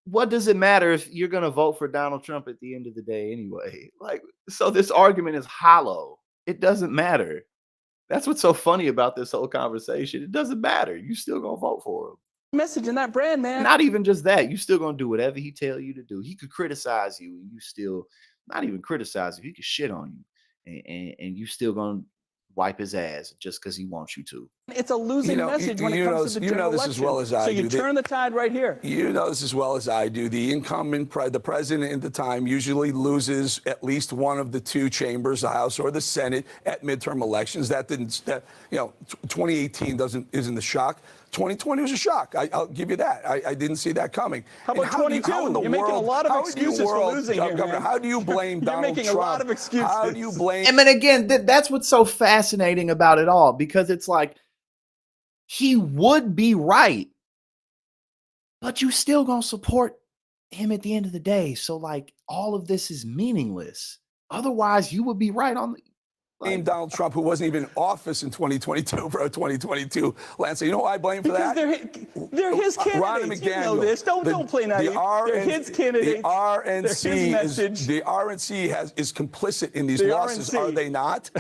what does it matter if you're going to vote for Donald Trump at the end of the day anyway? Like, so this argument is hollow. It doesn't matter. That's what's so funny about this whole conversation. It doesn't matter. You still gonna vote for him. Message in that brand, man. Not even just that. You still gonna do whatever he tell you to do. He could criticize you, and you still not even criticize you. He could shit on you, and you still gonna wipe his ass just because he wants you to. It's a losing message when it comes to the general election. As well as I so do. you turn the tide right here. You know this as well as I do. The incumbent, the president at the time, usually loses at least one of the two chambers, the House or the Senate, at midterm elections. That didn't, 2018 isn't the shock. 2020 was a shock. I'll give you that. I didn't see that coming. How about 22? You're making a lot of excuses for losing here, Governor, how do you blame Donald Trump? You're making a lot of excuses. How do you blame? And then again, that's what's so fascinating about it all, because it's like, he would be right, but you still gonna support him at the end of the day. So like, all of this is meaningless. Otherwise, you would be right on the. Blame Donald Trump, who wasn't even in office in 2022, bro. 2022, Lance. You know who I blame for that? They're his candidates. Ron McDaniel. You know this. Don't play naive. They're his candidates. The RNC They're his message. The RNC is complicit in these losses, are they not?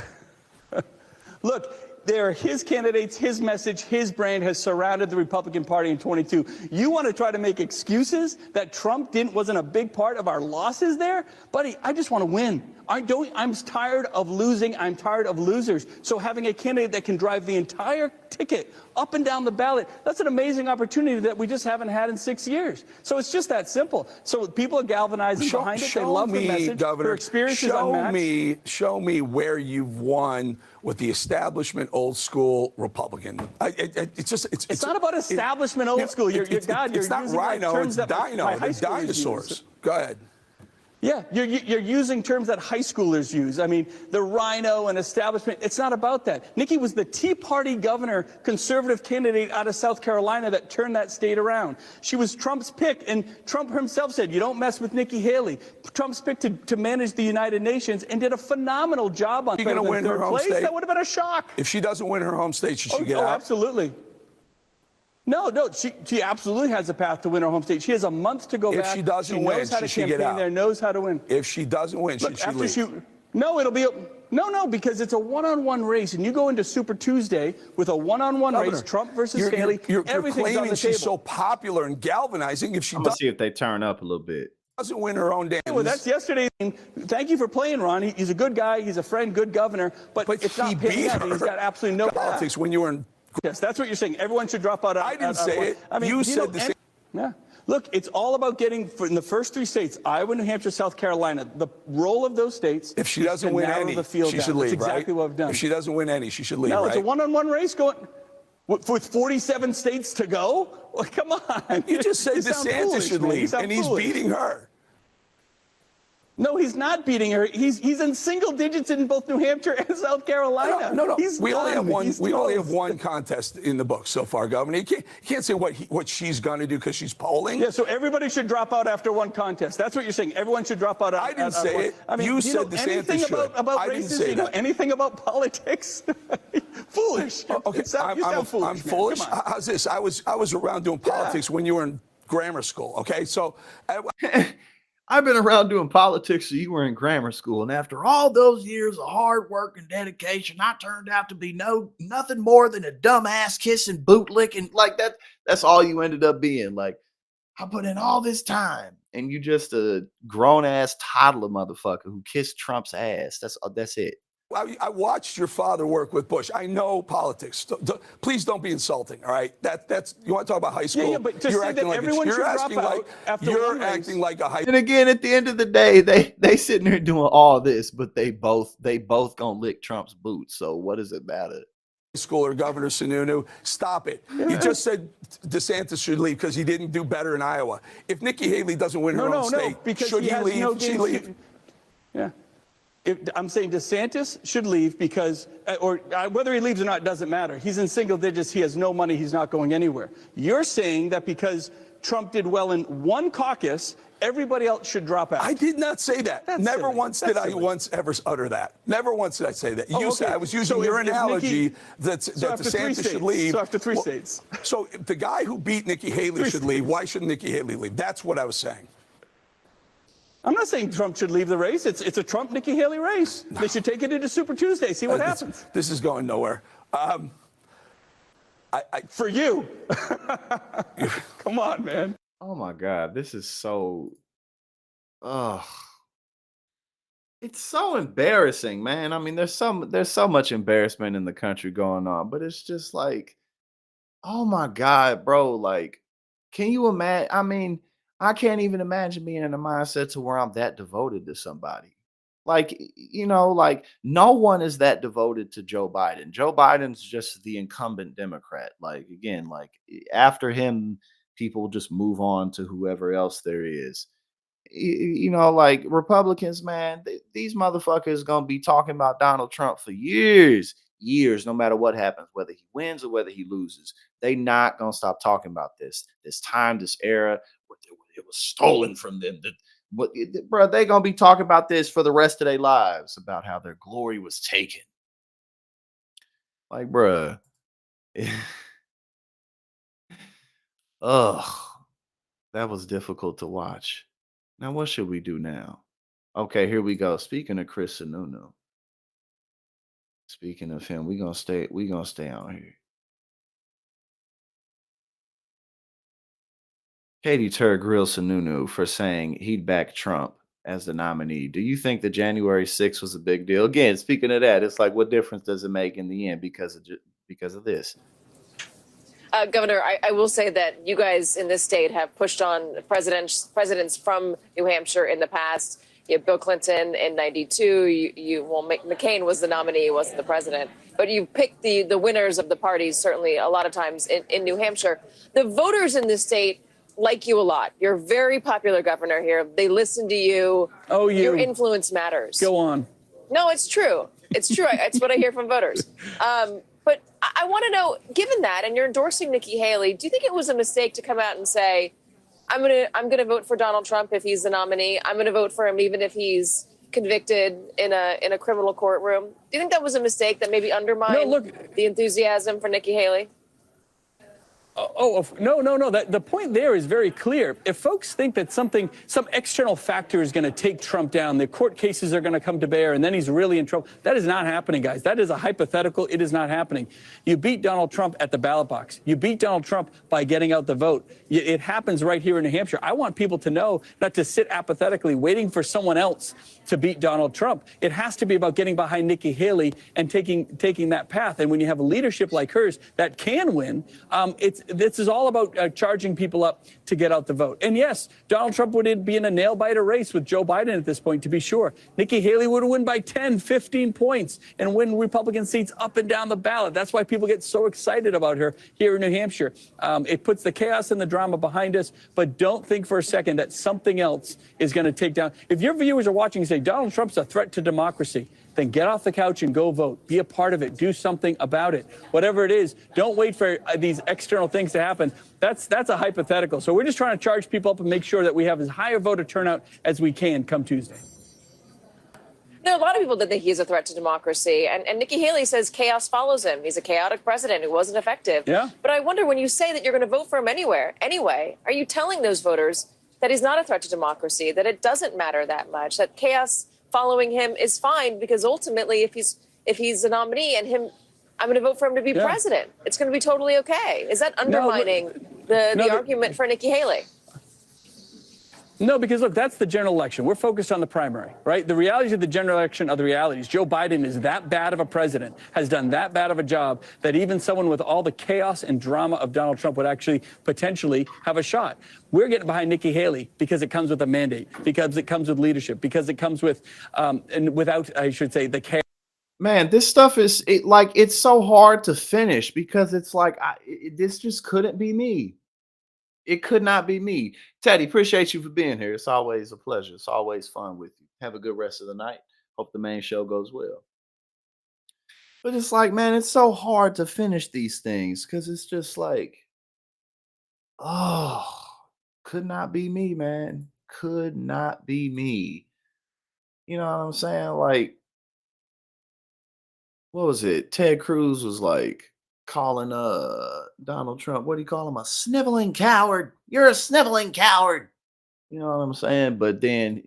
Look. They're his candidates, his message, his brand has surrounded the Republican Party in 22. You want to try to make excuses that Trump wasn't a big part of our losses there? Buddy, I just want to win. I'm tired of losing. I'm tired of losers. So having a candidate that can drive the entire ticket up and down the ballot, that's an amazing opportunity that we just haven't had in 6 years. So it's just that simple. So people are galvanizing behind it. They love the message. Governor, their experience is unmatched. Show me where you've won with the establishment old school Republican. It's not about establishment old school. It's not rhino, it's dino, the dinosaurs. Go ahead. Yeah, you're using terms that high schoolers use. I mean, the rhino and establishment, it's not about that. Nikki was the Tea Party governor, conservative candidate out of South Carolina that turned that state around. She was Trump's pick, and Trump himself said, you don't mess with Nikki Haley. Trump's pick to manage the United Nations, and did a phenomenal job on She's going to win her home state. That would have been a shock. If she doesn't win her home state, should she get out? Absolutely. No, she absolutely has a path to win her home state. She has a month to go back. If she doesn't win, knows how to should she get campaign out? there, knows how to win. If she doesn't win, should she leave? It'll be no, because it's a one-on-one race, and you go into Super Tuesday with a one-on-one race, Trump versus Haley. You're everything's on the she's table. so popular and galvanizing. If she I'm gonna see if they turn up a little bit. Doesn't win her own damn. Well, that's yesterday. Thank you for playing, Ron. He's a good guy. He's a friend, good governor. But it's not paying out. He's got absolutely no politics when you were in. Yes, that's what you're saying. Everyone should drop out. I didn't say it. I mean, you said the same. Yeah. Look, it's all about getting in the first three states, Iowa, New Hampshire, South Carolina, the role of those states. If she doesn't win any, she should leave, That's exactly what I've done. If she doesn't win any, she should leave, No, right? it's a one-on-one race going with 47 states to go. Well, come on. You just said DeSantis should leave, and he's beating her. No, he's not beating her. He's in single digits in both New Hampshire and South Carolina. No. We only have one. We only have one contest in the book so far, Governor. You can't say what she's going to do because she's polling. Yeah. So everybody should drop out after one contest. That's what you're saying. Everyone should drop out. I didn't say it. I mean, you said DeSantis should. About races? Do you know anything about politics? Foolish. Okay. I'm foolish. How's this? I was around doing politics when you were in grammar school. Okay. So. I've been around doing politics, so you were in grammar school. And after all those years of hard work and dedication, I turned out to be nothing more than a dumbass kissing, boot licking. Like that. That's all you ended up being. Like, I put in all this time, and you just a grown ass toddler motherfucker who kissed Trump's ass. That's it. I watched your father work with Bush. I know politics. Please don't be insulting. All right, that's you want to talk about high school? Yeah, but you're acting like everyone should drop out after you're acting like a high. And again, at the end of the day, they sitting there doing all this, but they both gonna lick Trump's boots. So what does it matter? Schooler Governor Sununu, stop it. You just said DeSantis should leave because he didn't do better in Iowa. If Nikki Haley doesn't win her own state, should he leave? Should she leave? Yeah. I'm saying DeSantis should leave because, whether he leaves or not doesn't matter. He's in single digits. He has no money. He's not going anywhere. You're saying that because Trump did well in one caucus, everybody else should drop out. I did not say that. That's Never silly. once That's did I silly. once ever utter that. Never once did I say that. Oh, You said okay. I was using So your if Nikki- analogy that So after three DeSantis states. should leave. So after three states. So if the guy who beat Nikki Haley should leave. Why shouldn't Nikki Haley leave? That's what I was saying. I'm not saying Trump should leave the race. It's a Trump-Nikki Haley race. No. They should take it into Super Tuesday, see what happens. This is going nowhere. For you. Come on, man. Oh my God, this is so. It's so embarrassing, man. I mean, there's so much embarrassment in the country going on, but it's just like, oh my God, bro. Like, can you imagine? I mean, I can't even imagine being in a mindset to where I'm that devoted to somebody. Like, like no one is that devoted to Joe Biden. Joe Biden's just the incumbent Democrat. Like, again, like after him, people just move on to whoever else there is. Like Republicans, man, these motherfuckers gonna be talking about Donald Trump for years, no matter what happens, whether he wins or whether he loses. They not gonna stop talking about this time, this era, where it was stolen from them. Bro, they gonna be talking about this for the rest of their lives, about how their glory was taken. Like, bruh. Ugh, that was difficult to watch. Now, what should we do now? Okay, here we go. Speaking of Chris Sununu, speaking of him, we gonna stay on here. Katie Tur grilled Sununu for saying he'd back Trump as the nominee. Do you think that January 6th was a big deal? Again, speaking of that, it's like, what difference does it make in the end because of this? Governor, I will say that you guys in this state have pushed on presidents from New Hampshire in the past. You have Bill Clinton in '92. McCain was the nominee, he wasn't the president. But you picked the winners of the parties, certainly a lot of times in New Hampshire. The voters in this state like you a lot. You're a very popular governor here. They listen to you. Oh, your influence matters. Go on. No, it's true. It's true. It's what I hear from voters. But I want to know, given that, and you're endorsing Nikki Haley, do you think it was a mistake to come out and say, I'm gonna vote for Donald Trump if he's the nominee. I'm gonna vote for him even if he's convicted in a criminal courtroom. Do you think that was a mistake that maybe undermined the enthusiasm for Nikki Haley? No. The point there is very clear. If folks think that some external factor is going to take Trump down, the court cases are going to come to bear, and then he's really in trouble, that is not happening, guys. That is a hypothetical. It is not happening. You beat Donald Trump at the ballot box. You beat Donald Trump by getting out the vote. It happens right here in New Hampshire. I want people to know not to sit apathetically waiting for someone else to beat Donald Trump. It has to be about getting behind Nikki Haley and taking that path. And when you have a leadership like hers that can win, this is all about charging people up to get out the vote. And yes, Donald Trump would be in a nail-biter race with Joe Biden at this point, to be sure. Nikki Haley would win by 10, 15 points and win Republican seats up and down the ballot. That's why people get so excited about her here in New Hampshire. It puts the chaos and the drama behind us, but don't think for a second that something else is going to take down. If your viewers are watching and say Donald Trump's a threat to democracy, then get off the couch and go vote. Be a part of it. Do something about it. Whatever it is, don't wait for these external things to happen. That's a hypothetical. So we're just trying to charge people up and make sure that we have as high a voter turnout as we can come Tuesday. There are a lot of people that think he's a threat to democracy. And Nikki Haley says chaos follows him. He's a chaotic president who wasn't effective. Yeah. But I wonder, when you say that you're going to vote for him anyway, are you telling those voters that he's not a threat to democracy, that it doesn't matter that much, that chaos following him is fine, because ultimately if he's a nominee and I'm going to vote for him to be president, it's going to be totally okay? Is that undermining the argument for Nikki Haley? No, because look, that's the general election. We're focused on the primary, right? The realities of the general election are the realities. Joe Biden is that bad of a president, has done that bad of a job, that even someone with all the chaos and drama of Donald Trump would actually potentially have a shot. We're getting behind Nikki Haley because it comes with a mandate, because it comes with leadership, because it comes with, and without, I should say, the chaos. Man, this stuff is it's so hard to finish, because it's like this just couldn't be me. It could not be me. Teddy, appreciate you for being here. It's always a pleasure. It's always fun with you. Have a good rest of the night. Hope the main show goes well. But it's like, man, it's so hard to finish these things, because it's just like, oh, Could not be me, man. Could not be me. You know what I'm saying? Like, what was it? Ted Cruz was like calling Donald Trump, what do you call him? A sniveling coward. You're a sniveling coward. You know what I'm saying? But then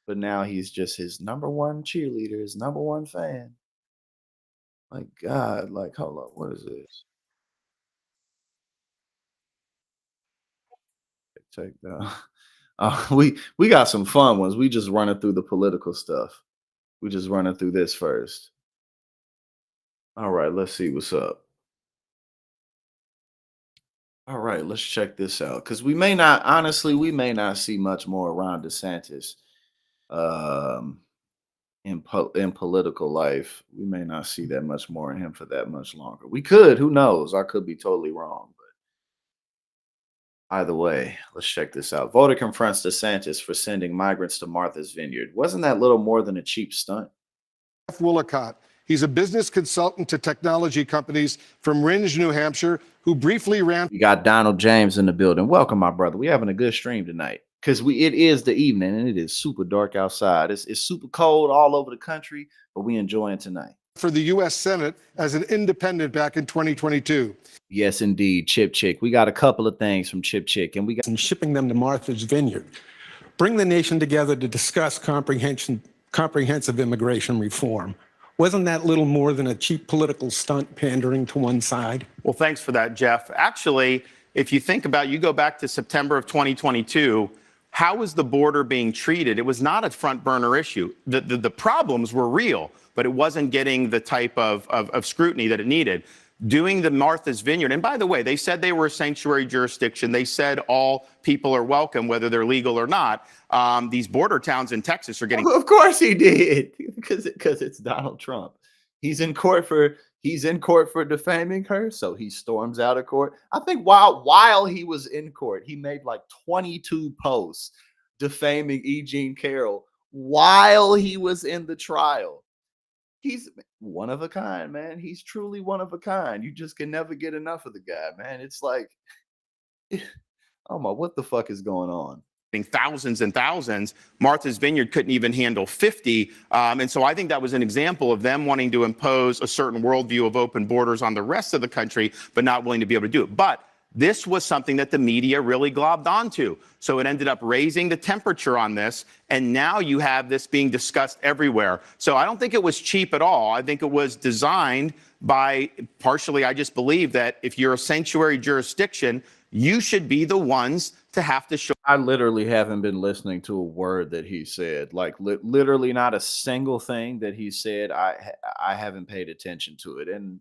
but now he's just his number one cheerleader, his number one fan. My God, like, hold up, what is this? Take down. We got some fun ones. We just running through the political stuff. We just running through this first. All right, let's see what's up. All right, let's check this out. Because we may not, honestly, we may not see much more Ron DeSantis um, in political life. We may not see that much more in him for that much longer. We could, who knows? I could be totally wrong. Either way, let's check this out. Voter confronts DeSantis for sending migrants to Martha's Vineyard. Wasn't that little more than a cheap stunt? Jeff Willicott. He's a business consultant to technology companies from Rindge, New Hampshire, who briefly ran. We got Donald James in the building. Welcome, my brother. We having a good stream tonight because it is the evening and it is super dark outside. It's super cold all over the country, but we enjoying tonight. For the U.S. Senate as an independent back in 2022. Yes, indeed, Chip Chick. We got a couple of things from Chip Chick, and we got shipping them to Martha's Vineyard. Bring the nation together to discuss comprehensive immigration reform. Wasn't that little more than a cheap political stunt pandering to one side? Well, thanks for that, Jeff. Actually, if you think about, you go back to September of 2022, how was the border being treated? It was not a front burner issue. The problems were real, but it wasn't getting the type of scrutiny that it needed. Doing the Martha's Vineyard, and by the way, they said they were a sanctuary jurisdiction. They said all people are welcome, whether they're legal or not. These border towns in Texas are getting. Of course he did, because it's Donald Trump. He's in court for defaming her, so he storms out of court. I think while he was in court, he made like 22 posts defaming E. Jean Carroll while he was in the trial. He's one of a kind, man. He's truly one of a kind. You just can never get enough of the guy, man. It's like, oh my, what the fuck is going on? Thousands and thousands. Martha's Vineyard couldn't even handle 50. And so I think that was an example of them wanting to impose a certain worldview of open borders on the rest of the country, but not willing to be able to do it. But this was something that the media really globbed onto. So it ended up raising the temperature on this. And now you have this being discussed everywhere. So I don't think it was cheap at all. I think it was designed by partially, I just believe that if you're a sanctuary jurisdiction, you should be the ones to have to show. I literally haven't been listening to a word that he said, like literally not a single thing that he said. I haven't paid attention to it. And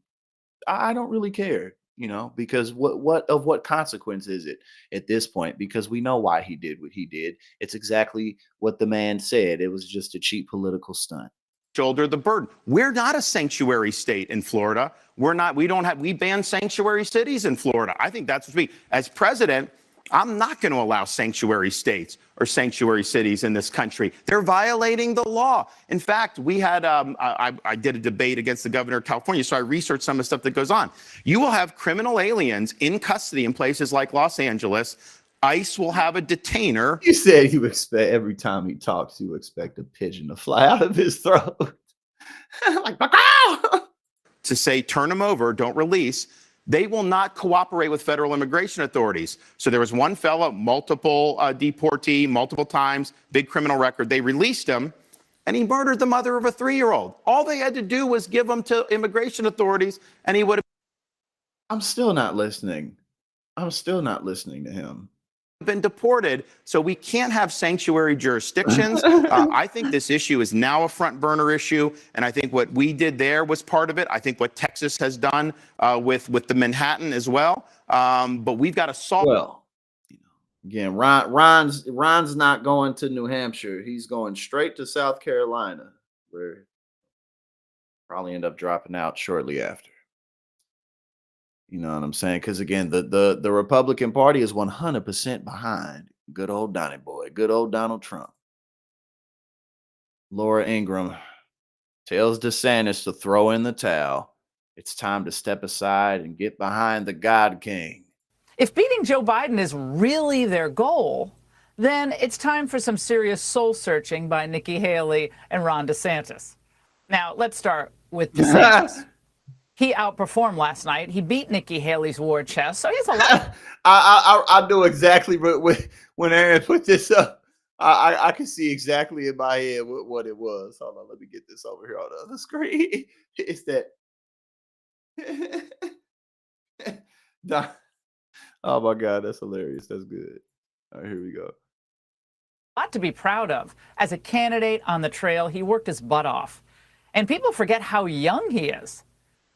I don't really care. You know, because what consequence is it at this point? Because we know why he did what he did. It's exactly what the man said. It was just a cheap political stunt. Shoulder the burden. We're not a sanctuary state in Florida. We ban sanctuary cities in Florida. I think that's what as president, I'm not going to allow sanctuary states or sanctuary cities in this country. They're violating the law. In fact, we had, I did a debate against the governor of California, so I researched some of the stuff that goes on. You will have criminal aliens in custody in places like Los Angeles. ICE will have a detainer. You said you expect every time he talks, you expect a pigeon to fly out of his throat. Like, to say, turn them over, don't release. They will not cooperate with federal immigration authorities. So there was one fellow, multiple deportee, multiple times, big criminal record. They released him, and he murdered the mother of a 3-year-old. All they had to do was give him to immigration authorities, and he would have. I'm still not listening. I'm still not listening to him. Been deported, so we can't have sanctuary jurisdictions. I think this issue is now a front burner issue, and I think what we did there was part of it. I think what Texas has done with the Manhattan as well. But we've got to solve. Well, again, Ron's not going to New Hampshire. He's going straight to South Carolina, where probably end up dropping out shortly after. You know what I'm saying? Because again, the Republican Party is 100% behind good old Donnie Boy, good old Donald Trump. Laura Ingraham tells DeSantis to throw in the towel. It's time to step aside and get behind the God King. If beating Joe Biden is really their goal, then it's time for some serious soul searching by Nikki Haley and Ron DeSantis. Now, let's start with DeSantis. He outperformed last night. He beat Nikki Haley's war chest, so he's a lot. I know exactly when Aaron put this up. I can see exactly in my head what it was. Hold on, let me get this over here on the other screen. It's that. Oh my God, that's hilarious. That's good. All right, here we go. Lot to be proud of. As a candidate on the trail, he worked his butt off. And people forget how young he is.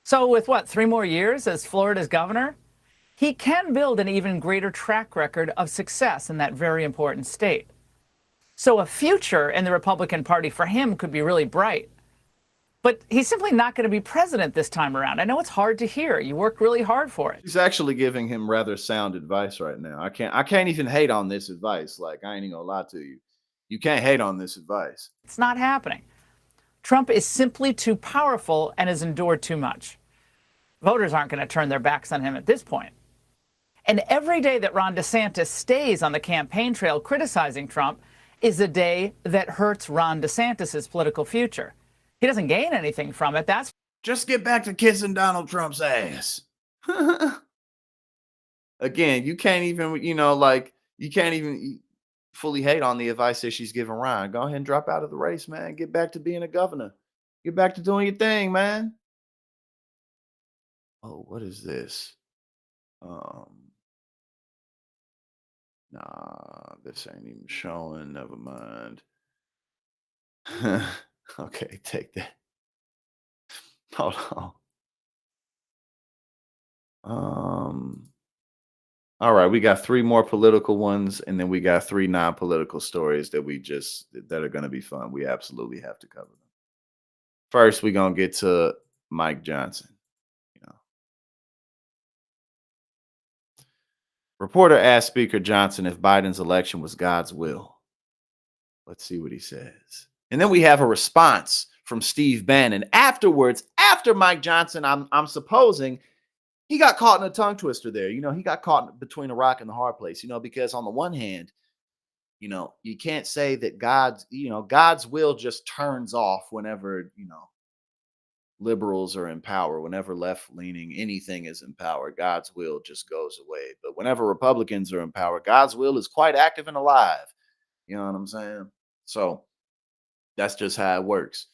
So with what, 3 more years as Florida's governor, he can build an even greater track record of success in that very important state. So a future in the Republican Party for him could be really bright. But he's simply not going to be president this time around. I know it's hard to hear. You worked really hard for it. He's actually giving him rather sound advice right now. I can't even hate on this advice. Like, I ain't even gonna lie to you. You can't hate on this advice. It's not happening. Trump is simply too powerful and has endured too much. Voters aren't going to turn their backs on him at this point. And every day that Ron DeSantis stays on the campaign trail criticizing Trump is a day that hurts Ron DeSantis' political future. He doesn't gain anything from it. That's just get back to kissing Donald Trump's ass. Again, you can't even, you can't even fully hate on the advice that she's giving Ryan. Go ahead and drop out of the race, man. Get back to being a governor. Get back to doing your thing, man. Oh, what is this? Nah, this ain't even showing. Never mind. Okay, take that. Hold on. All right, we got 3 more political ones, and then we got 3 non-political stories that are going to be fun. We absolutely have to cover them. First, we're going to get to Mike Johnson. Reporter asked Speaker Johnson if Biden's election was God's will. Let's see what he says. And then we have a response from Steve Bannon afterwards, after Mike Johnson, I'm supposing he got caught in a tongue twister there. He got caught between a rock and the hard place, because on the one hand, you can't say that God's will just turns off whenever, liberals are in power, whenever left-leaning anything is in power, God's will just goes away. But whenever Republicans are in power, God's will is quite active and alive. You know what I'm saying? So that's just how it works.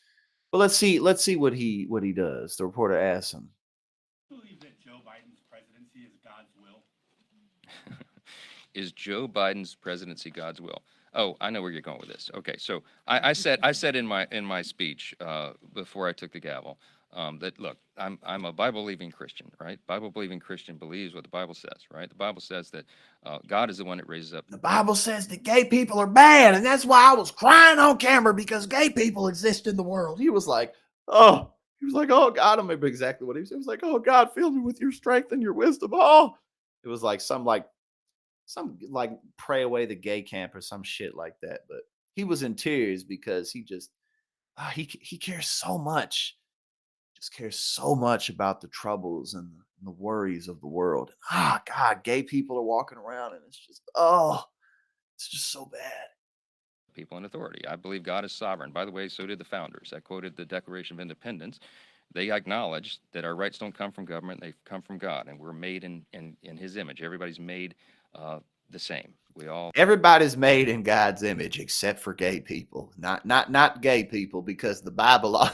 But let's see what he does. The reporter asks him. Believe that Joe Biden's presidency is God's will? Is Joe Biden's presidency God's will? Oh, I know where you're going with this. Okay, so I said in my speech before I took the gavel that look, I'm a Bible-believing Christian, right? Bible-believing Christian believes what the Bible says, right? The Bible says that God is the one that raises up. The Bible says that gay people are bad, and that's why I was crying on camera, because gay people exist in the world. He was like, oh God, I don't remember exactly what he said. He was like, oh God, fill me with your strength and your wisdom. Oh, it was like some pray away the gay camp or some shit like that. But he was in tears because he just he cares so much. Just cares so much about the troubles and the worries of the world. God, gay people are walking around and it's just so bad. People in authority. I believe God is sovereign. By the way, so did the founders. I quoted the Declaration of Independence. They acknowledged that our rights don't come from government; they come from God, and we're made in His image. Everybody's made the same. Everybody's made in God's image except for gay people. Not gay people, because the Bible.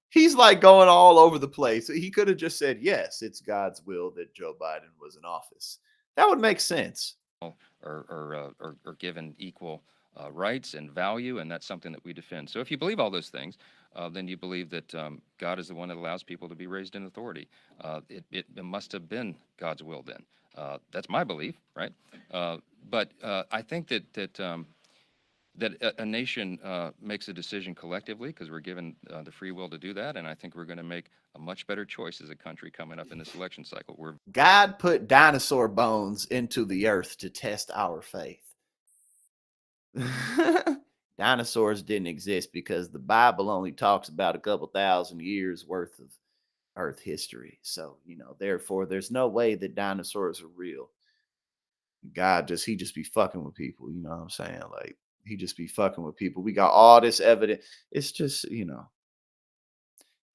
He's like going all over the place. He could have just said, yes, it's God's will that Joe Biden was in office. That would make sense. Are given equal rights and value, and that's something that we defend. So if you believe all those things, then you believe that God is the one that allows people to be raised in authority. It must have been God's will then. That's my belief, right? But I think that a nation makes a decision collectively because we're given the free will to do that, and I think we're going to make a much better choice as a country coming up in this election cycle. God put dinosaur bones into the earth to test our faith. Dinosaurs didn't exist because the Bible only talks about a couple thousand years worth of Earth history. So, therefore, there's no way that dinosaurs are real. He just be fucking with people. You know what I'm saying? Like, he just be fucking with people. We got all this evidence. It's just,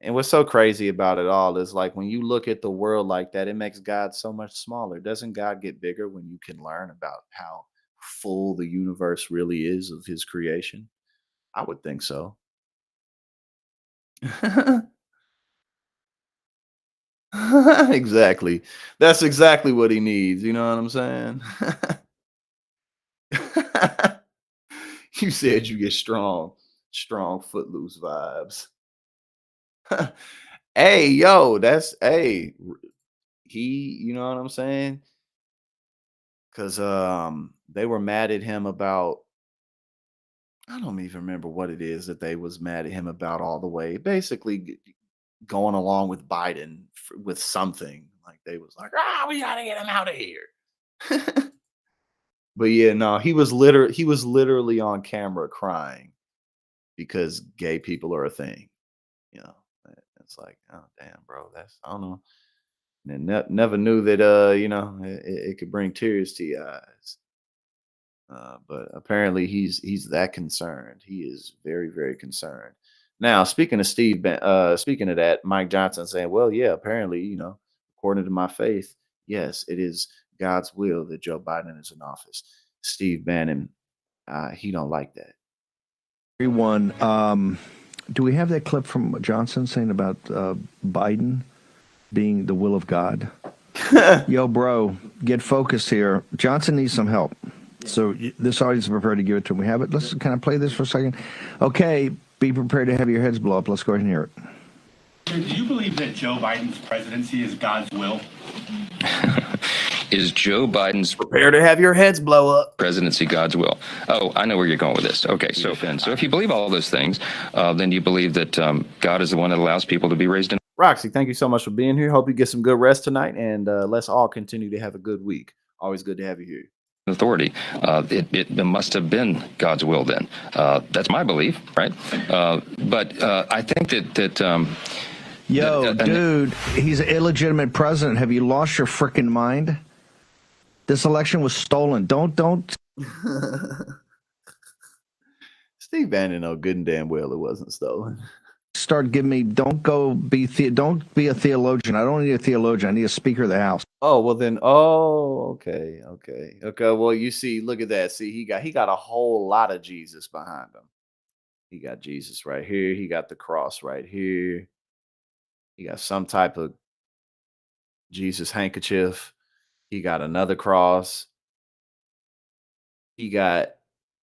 And what's so crazy about it all is like when you look at the world like that, it makes God so much smaller. Doesn't God get bigger when you can learn about how full the universe really is of his creation? I would think so. Exactly. That's exactly what he needs. You know what I'm saying? You said you get strong footloose vibes. Hey, yo, you know what I'm saying? Because they were mad at him about, I don't even remember what it is that they was mad at him about all the way. Basically going along with Biden with something. Like they was like, we gotta get him out of here. But yeah, no, he was literally on camera crying because gay people are a thing. You know, it's like, oh damn, bro, I don't know. And never knew that it could bring tears to your eyes. But apparently he's that concerned. He is very, very concerned. Now, speaking of that, Mike Johnson saying, well, yeah, apparently, according to my faith, yes, it is God's will that Joe Biden is in office. Steve Bannon, he don't like that. Everyone, do we have that clip from Johnson saying about Biden being the will of God? Yo, bro, get focused here. Johnson needs some help. So this audience is prepared to give it to him. We have it. Let's kind of play this for a second. Okay, be prepared to have your heads blow up. Let's go ahead and hear it. Do you believe that Joe Biden's presidency is God's will? Is Joe Biden's prepare to have your heads blow up presidency God's will? Oh, I know where you're going with this. Okay, so if you believe all those things, then you believe that God is the one that allows people to be raised in. Roxy, thank you so much for being here. Hope you get some good rest tonight, and let's all continue to have a good week. Always good to have you here. Authority. It must have been God's will then. That's my belief, right? But I think that Yo, dude, he's an illegitimate president. Have you lost your freaking mind? This election was stolen. Don't. Steve Bannon know good and damn well it wasn't stolen. Start giving me. Don't be a theologian. I don't need a theologian. I need a Speaker of the House. Oh well, then. Oh, okay. Well, you see, look at that. See, he got a whole lot of Jesus behind him. He got Jesus right here. He got the cross right here. He got some type of Jesus handkerchief. He got another cross. He got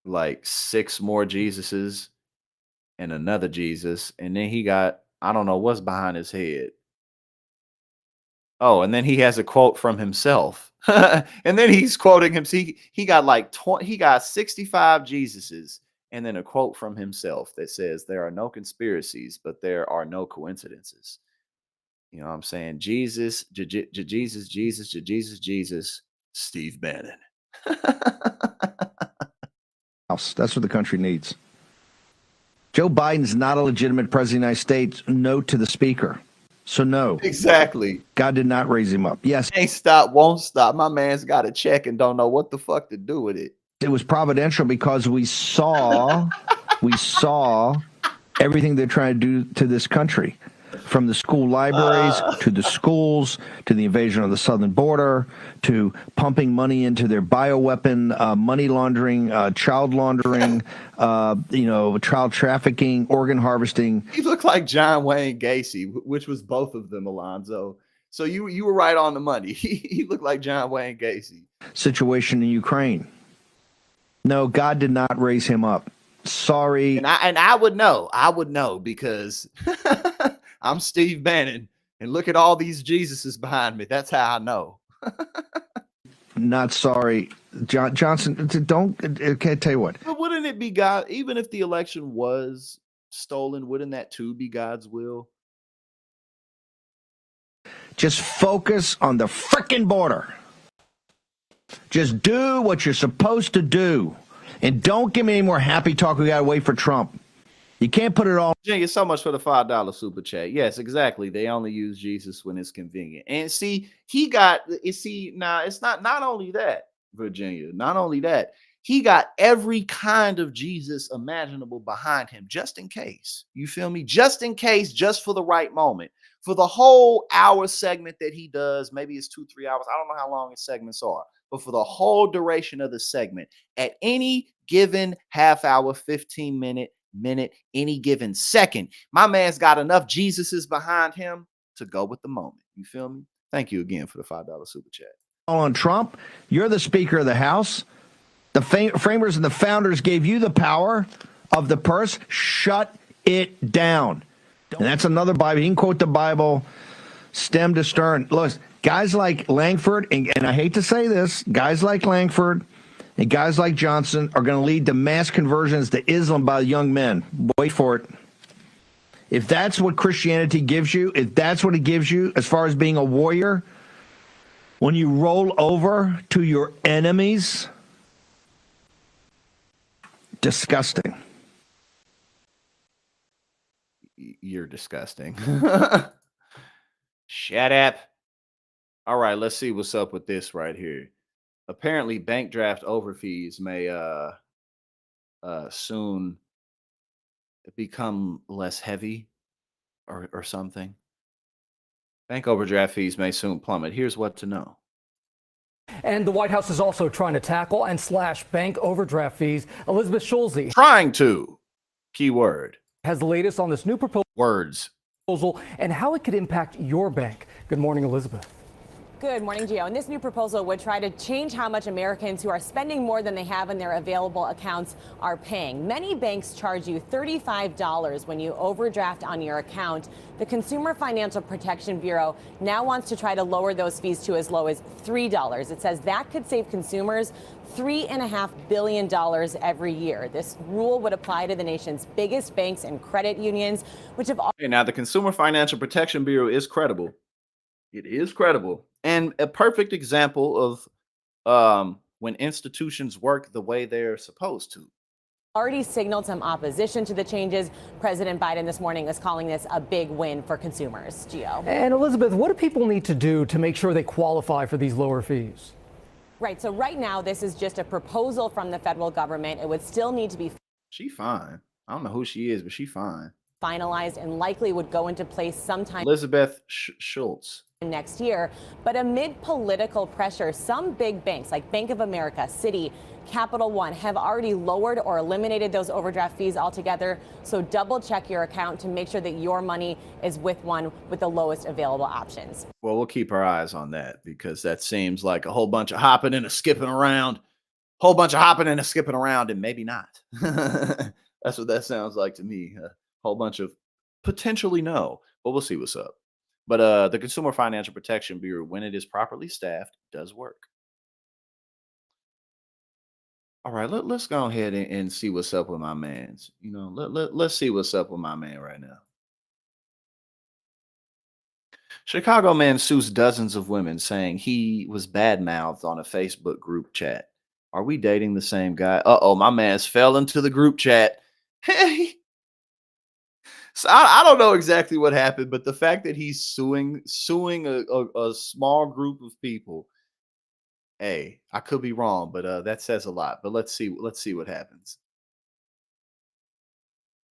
like 6 more Jesuses and another Jesus. And then he got, I don't know what's behind his head. Oh, and then he has a quote from himself. And then he's quoting him. See, he got like 65 Jesuses and then a quote from himself that says, there are no conspiracies, but there are no coincidences. You know what I'm saying? Jesus, Steve Bannon. That's what the country needs. Joe Biden's not a legitimate president of the United States. No to the Speaker. So no. Exactly. God did not raise him up. Yes. Ain't stop, won't stop. My man's got a check and don't know what the fuck to do with it. It was providential because we saw everything they're trying to do to this country. From the school libraries to the schools to the invasion of the southern border to pumping money into their bioweapon, money laundering, child laundering, child trafficking, organ harvesting. He looked like John Wayne Gacy, which was both of them, Alonzo. So you were right on the money. He looked like John Wayne Gacy. Situation in Ukraine. No, God did not raise him up. Sorry. And I would know because I'm Steve Bannon, and look at all these Jesuses behind me. That's how I know. Not sorry. Johnson, don't, okay, tell you what. But wouldn't it be God, even if the election was stolen, wouldn't that too be God's will? Just focus on the frickin' border. Just do what you're supposed to do. And don't give me any more happy talk. We got to wait for Trump. You can't put it all. Virginia, so much for the $5 super chat. Yes, exactly. They only use Jesus when it's convenient. And see, now it's not only that, Virginia, not only that, he got every kind of Jesus imaginable behind him, just in case. You feel me? Just in case, just for the right moment. For the whole hour segment that he does, maybe it's 2-3 hours. I don't know how long his segments are, but for the whole duration of the segment, at any given half hour, 15-minute, any given second, my man's got enough Jesuses behind him to go with the moment. You feel me? Thank you again for the $5 super chat. On Trump, you're the Speaker of the House. The framers and the founders gave you the power of the purse. Shut it down. And that's another Bible. You can quote the Bible stem to stern. Look, guys like Langford, and I hate to say this, guys like Langford and guys like Johnson are going to lead to mass conversions to Islam by young men. Wait for it. If that's what Christianity gives you, if that's what it gives you as far as being a warrior, when you roll over to your enemies, disgusting. You're disgusting. Shut up. All right, let's see what's up with this right here. Apparently, bank draft overfees may soon become less heavy or something. Bank overdraft fees may soon plummet. Here's what to know. And the White House is also trying to tackle and slash bank overdraft fees. Elizabeth Schulze trying to, keyword, has the latest on this new proposal and how it could impact your bank. Good morning, Elizabeth. Good morning, Gio. And this new proposal would try to change how much Americans who are spending more than they have in their available accounts are paying. Many banks charge you $35 when you overdraft on your account. The Consumer Financial Protection Bureau now wants to try to lower those fees to as low as $3. It says that could save consumers $3.5 billion every year. This rule would apply to the nation's biggest banks and credit unions, which have. Hey, now the Consumer Financial Protection Bureau is credible. It is credible. And a perfect example of when institutions work the way they're supposed to. Already signaled some opposition to the changes. President Biden this morning is calling this a big win for consumers. Gio. And Elizabeth, what do people need to do to make sure they qualify for these lower fees? Right. So right now, this is just a proposal from the federal government. It would still need to be. She fine. I don't know who she is, but she fine. Finalized and likely would go into place sometime. Elizabeth Schultz. Next year. But amid political pressure, some big banks like Bank of America, Citi, Capital One have already lowered or eliminated those overdraft fees altogether. So double check your account to make sure that your money is with one with the lowest available options. Well, we'll keep our eyes on that because that seems like a whole bunch of hopping and a skipping around, and maybe not. That's what that sounds like to me. A whole bunch of potentially no, but we'll see what's up. But the Consumer Financial Protection Bureau, when it is properly staffed, does work. All right, let's go ahead and see what's up with my man's. You know, let's see what's up with my man right now. Chicago man sues dozens of women saying he was badmouthed on a Facebook group chat. Are we dating the same guy? Uh-oh, my man's fell into the group chat. Hey. So I don't know exactly what happened, but the fact that he's suing a small group of people, hey, I could be wrong, but that says a lot. But let's see what happens.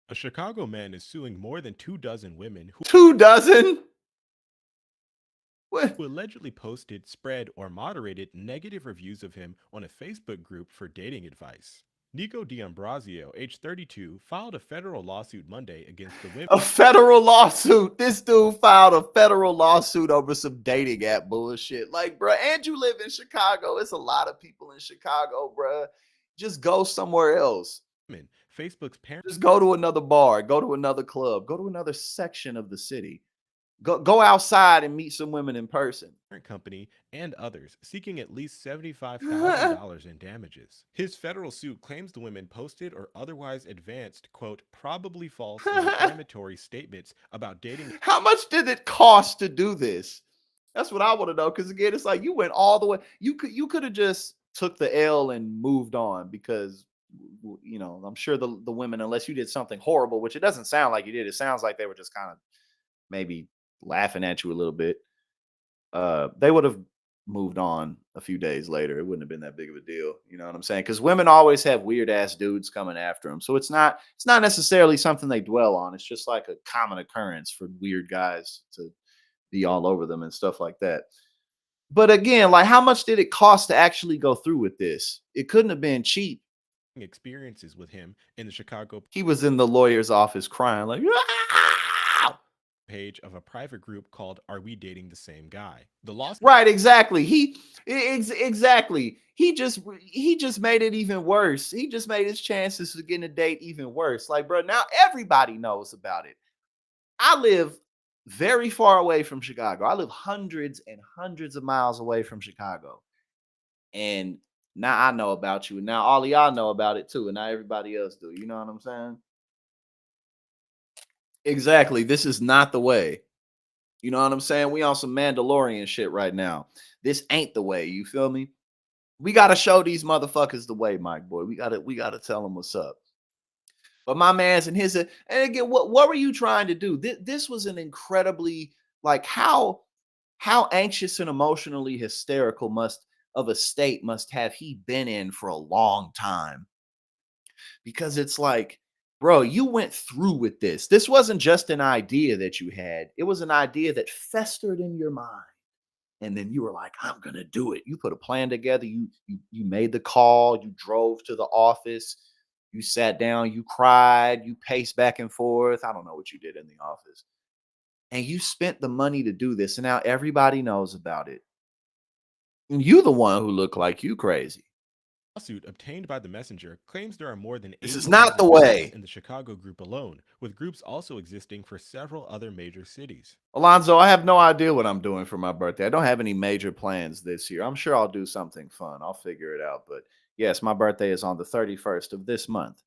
A Chicago man is suing more than 24 women who 24? What? Who allegedly posted, spread, or moderated negative reviews of him on a Facebook group for dating advice. Nico D'Ambrosio, age 32, filed a federal lawsuit Monday against the women. A federal lawsuit. This dude filed a federal lawsuit over some dating app bullshit. Like, bro, and you live in Chicago. It's a lot of people in Chicago, bro. Just go somewhere else. Facebook's parent. Just go to another bar. Go to another club. Go to another section of the city. Go outside and meet some women in person. Company and others seeking at least $75,000 in damages. His federal suit claims the women posted or otherwise advanced, quote, probably false and inflammatory statements about dating. How much did it cost to do this? That's what I want to know. Because again, it's like you went all the way. You could have just took the L and moved on because You know, I'm sure the women, unless you did something horrible, which it doesn't sound like you did, it sounds like they were just kind of maybe laughing at you a little bit. They would have moved on a few days later. It wouldn't have been that big of a deal. You know what I'm saying? Because women always have weird ass dudes coming after them. So it's not necessarily something they dwell on. It's just like a common occurrence for weird guys to be all over them and stuff like that. But again, like how much did it cost to actually go through with this? It couldn't have been cheap. Experiences with him in the Chicago He was in the lawyer's office crying like, "Ah!" page of a private group called Are We Dating the Same Guy? The lawsuit Right, exactly. Exactly. He just made it even worse. He just made his chances of getting a date even worse. Like, bro, now everybody knows about it. I live very far away from Chicago. I live hundreds and hundreds of miles away from Chicago. And now I know about you. And now all of y'all know about it too. And now everybody else do. You know what I'm saying? Exactly. This is not the way. You know what I'm saying? We on some Mandalorian shit right now. This ain't the way. You feel me? We gotta show these motherfuckers the way, Mike boy. We gotta tell them what's up. But my man's in his and again, what were you trying to do? This was an incredibly like how anxious and emotionally hysterical must of a state must have he been in for a long time? Because it's like, bro, you went through with this. This wasn't just an idea that you had. It was an idea that festered in your mind. And then you were like, I'm gonna do it. You put a plan together. You made the call. You drove to the office. You sat down. You cried. You paced back and forth. I don't know what you did in the office. And you spent the money to do this. And now everybody knows about it. And you the one who looked like you crazy. lawsuit obtained by the messenger claims there are more than This is 80,000 not the members way. in the Chicago group alone, with groups also existing for several other major cities. Alonzo, I have no idea what I'm doing for my birthday. I don't have any major plans this year. I'm sure I'll do something fun. I'll figure it out. But yes, my birthday is on the 31st of this month.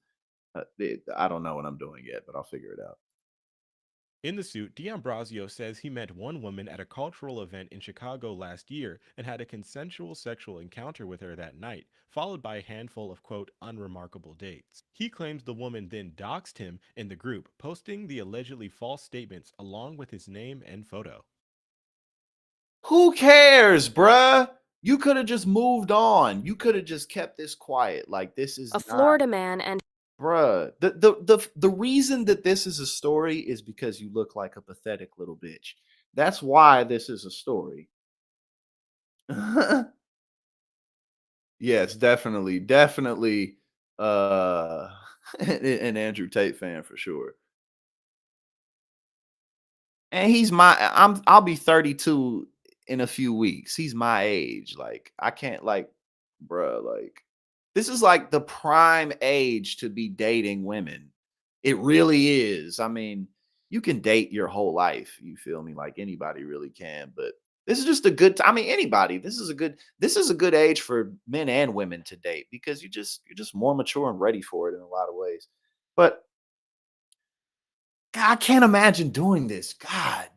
I don't know what I'm doing yet, but I'll figure it out. In the suit, D'Ambrosio says he met one woman at a cultural event in Chicago last year and had a consensual sexual encounter with her that night, followed by a handful of, quote, unremarkable dates. He claims the woman then doxed him in the group, posting the allegedly false statements along with his name and photo. Who cares, bruh? You could have just moved on. You could have just kept this quiet. Like this is A not, Florida man and bruh. The reason that this is a story is because you look like a pathetic little bitch. That's why this is a story. Yes, definitely an Andrew Tate fan for sure. And I'll be 32 in a few weeks. He's my age. Like I can't like, bruh, like this is like the prime age to be dating women. It really is. I mean, you can date your whole life. You feel me? Like anybody really can, but this is just a good I mean, anybody. This is a good age for men and women to date because you're just more mature and ready for it in a lot of ways. But God, I can't imagine doing this. God.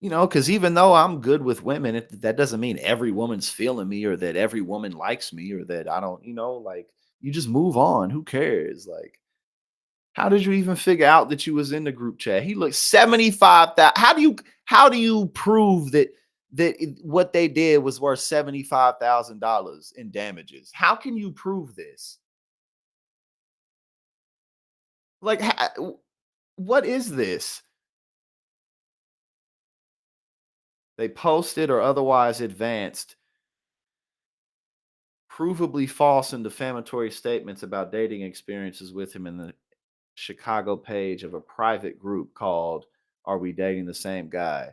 You know, because even though I'm good with women, that doesn't mean every woman's feeling me or that every woman likes me or that I don't, like you just move on. Who cares? Like, how did you even figure out that you was in the group chat? He looked 75,000. How do you prove that what they did was worth $75,000 in damages? How can you prove this? Like, what is this? They posted or otherwise advanced provably false and defamatory statements about dating experiences with him in the Chicago page of a private group called Are We Dating the Same Guy?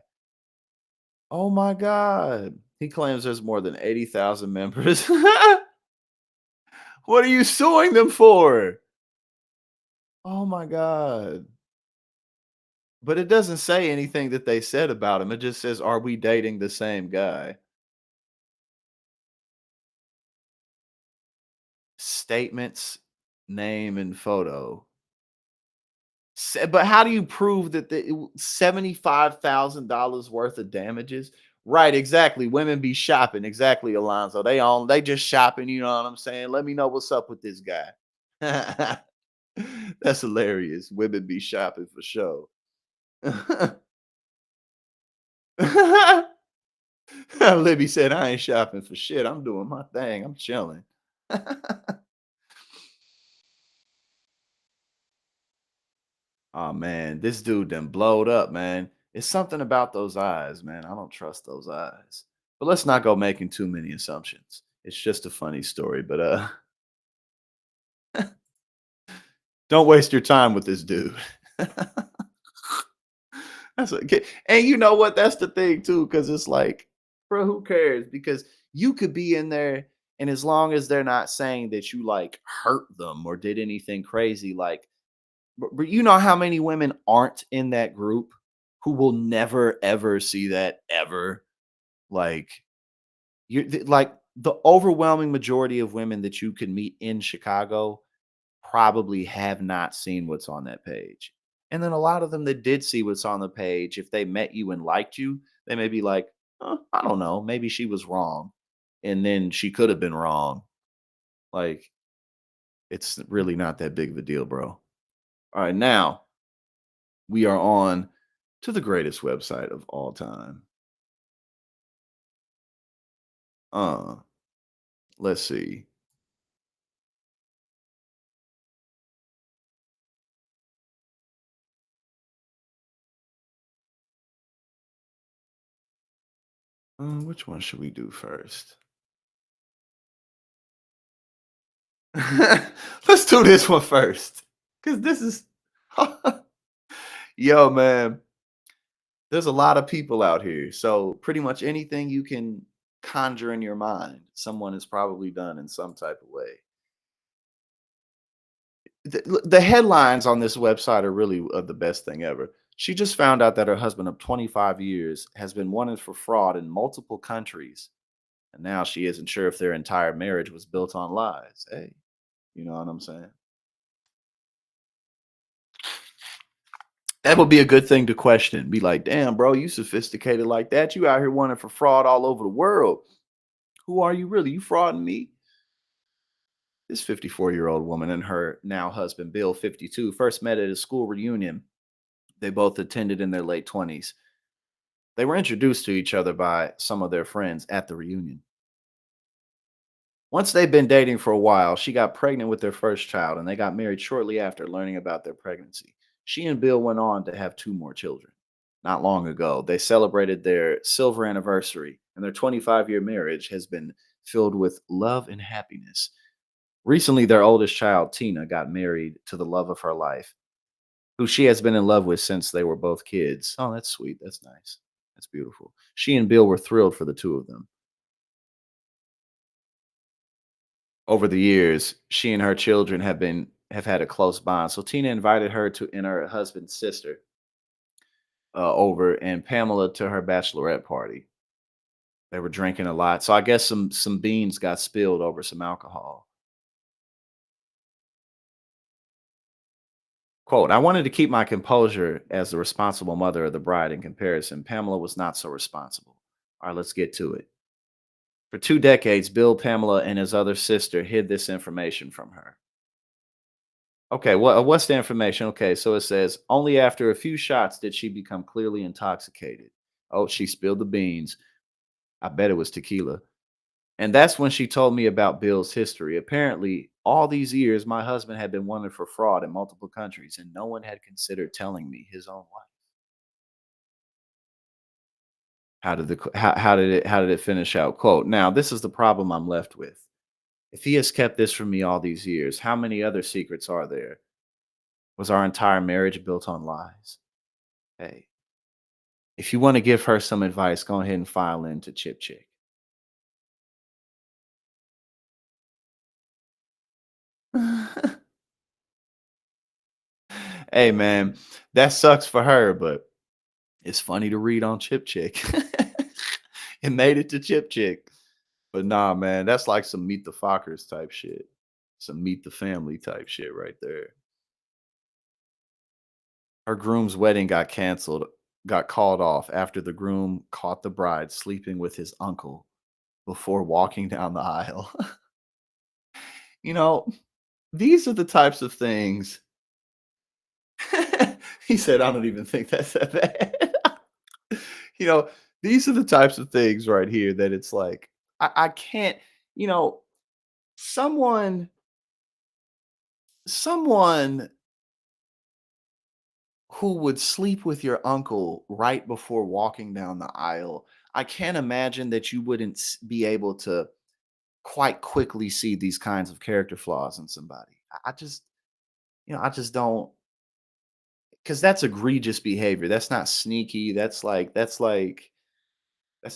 Oh my God. He claims there's more than 80,000 members. What are you suing them for? Oh my God. But it doesn't say anything that they said about him. It just says, Are we dating the same guy? Statements, name, and photo. But how do you prove that the $75,000 worth of damages? Right, exactly. Women be shopping. Exactly, Alonzo. They just shopping, you know what I'm saying? Let me know what's up with this guy. That's hilarious. Women be shopping for sure. Libby said, I ain't shopping for shit. I'm doing my thing. I'm chilling. Oh man, this dude done blowed up, man. It's something about those eyes, man. I don't trust those eyes. But let's not go making too many assumptions. It's just a funny story, but don't waste your time with this dude. That's okay. And you know what? That's the thing too, because it's like, bro, who cares? Because you could be in there, and as long as they're not saying that you like hurt them or did anything crazy, like, but you know how many women aren't in that group who will never ever see that ever? Like, like the overwhelming majority of women that you can meet in Chicago probably have not seen what's on that page. And then a lot of them that did see what's on the page, if they met you and liked you, they may be like, I don't know, maybe she was wrong. And then she could have been wrong. Like, it's really not that big of a deal, bro. All right, now we are on to the greatest website of all time. Uh, let's see. Which one should we do first? Let's do this one first. Because this is, yo, man, there's a lot of people out here. So pretty much anything you can conjure in your mind, someone has probably done in some type of way. The headlines on this website are really the best thing ever. She just found out that her husband of 25 years has been wanted for fraud in multiple countries. And now she isn't sure if their entire marriage was built on lies. Hey, you know what I'm saying? That would be a good thing to question. Be like, damn, bro, you sophisticated like that. You out here wanting for fraud all over the world. Who are you really? You frauding me? This 54-year-old woman and her now husband, Bill, 52, first met at a school reunion. They both attended in their late 20s. They were introduced to each other by some of their friends at the reunion. Once they'd been dating for a while, she got pregnant with their first child, and they got married shortly after learning about their pregnancy. She and Bill went on to have two more children. Not long ago, they celebrated their silver anniversary, and their 25-year marriage has been filled with love and happiness. Recently, their oldest child, Tina, got married to the love of her life, who she has been in love with since they were both kids. Oh, that's sweet. That's nice. That's beautiful. She and Bill were thrilled for the two of them. Over the years, she and her children have had a close bond. So Tina invited her to and her husband's sister over, and Pamela to her bachelorette party. They were drinking a lot, so I guess some beans got spilled over some alcohol. Quote, I wanted to keep my composure as the responsible mother of the bride. In comparison, Pamela was not so responsible. All right, let's get to it. For 2 decades, Bill, Pamela, and his other sister hid this information from her. Okay, what's the information? Okay, so it says only after a few shots did she become clearly intoxicated. Oh, she spilled the beans. I bet it was tequila. And that's when she told me about Bill's history. Apparently, all these years, my husband had been wanted for fraud in multiple countries, and no one had considered telling me his own life. How did it finish out? Quote, now this is the problem I'm left with. If he has kept this from me all these years, how many other secrets are there? Was our entire marriage built on lies? Hey, if you want to give her some advice, go ahead and file in to Chip Chick. Hey man, that sucks for her, but it's funny to read on Chip Chick. It made it to Chip Chick. But nah, man, that's like some Meet the Fockers type shit. Some Meet the Family type shit right there. Her groom's wedding got canceled got called off after the groom caught the bride sleeping with his uncle before walking down the aisle. You know, these are the types of things. He said, I don't even think that's that bad. You know, these are the types of things right here that it's like, I can't, you know, someone, someone who would sleep with your uncle right before walking down the aisle. I can't imagine that you wouldn't be able to quite quickly see these kinds of character flaws in somebody. I just, I just don't, because that's egregious behavior. That's not sneaky. That's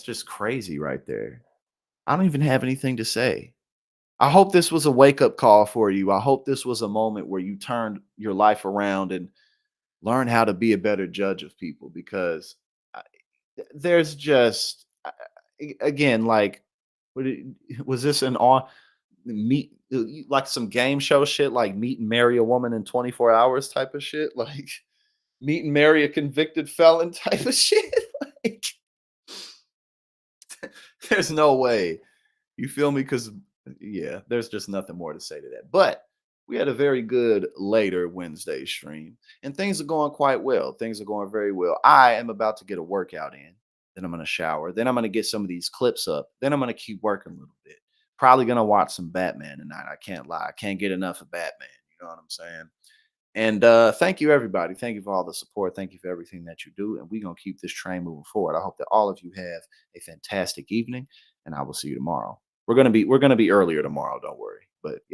just crazy right there. I don't even have anything to say. I hope this was a wake up call for you. I hope this was a moment where you turned your life around and learn how to be a better judge of people, because I- there's just again, like, was this an on meet like some game show shit, like meet and marry a woman in 24 hours type of shit, like meet and marry a convicted felon type of shit? Like, there's no way. You feel me? Because yeah, there's just nothing more to say to that. But we had a very good later Wednesday stream, and things are going quite well. Things are going very well. I am about to get a workout in. Then I'm going to shower. Then I'm going to get some of these clips up. Then I'm going to keep working a little bit. Probably going to watch some Batman tonight. I can't lie. I can't get enough of Batman. You know what I'm saying? And thank you, everybody. Thank you for all the support. Thank you for everything that you do. And we're going to keep this train moving forward. I hope that all of you have a fantastic evening, and I will see you tomorrow. We're gonna be earlier tomorrow, don't worry. But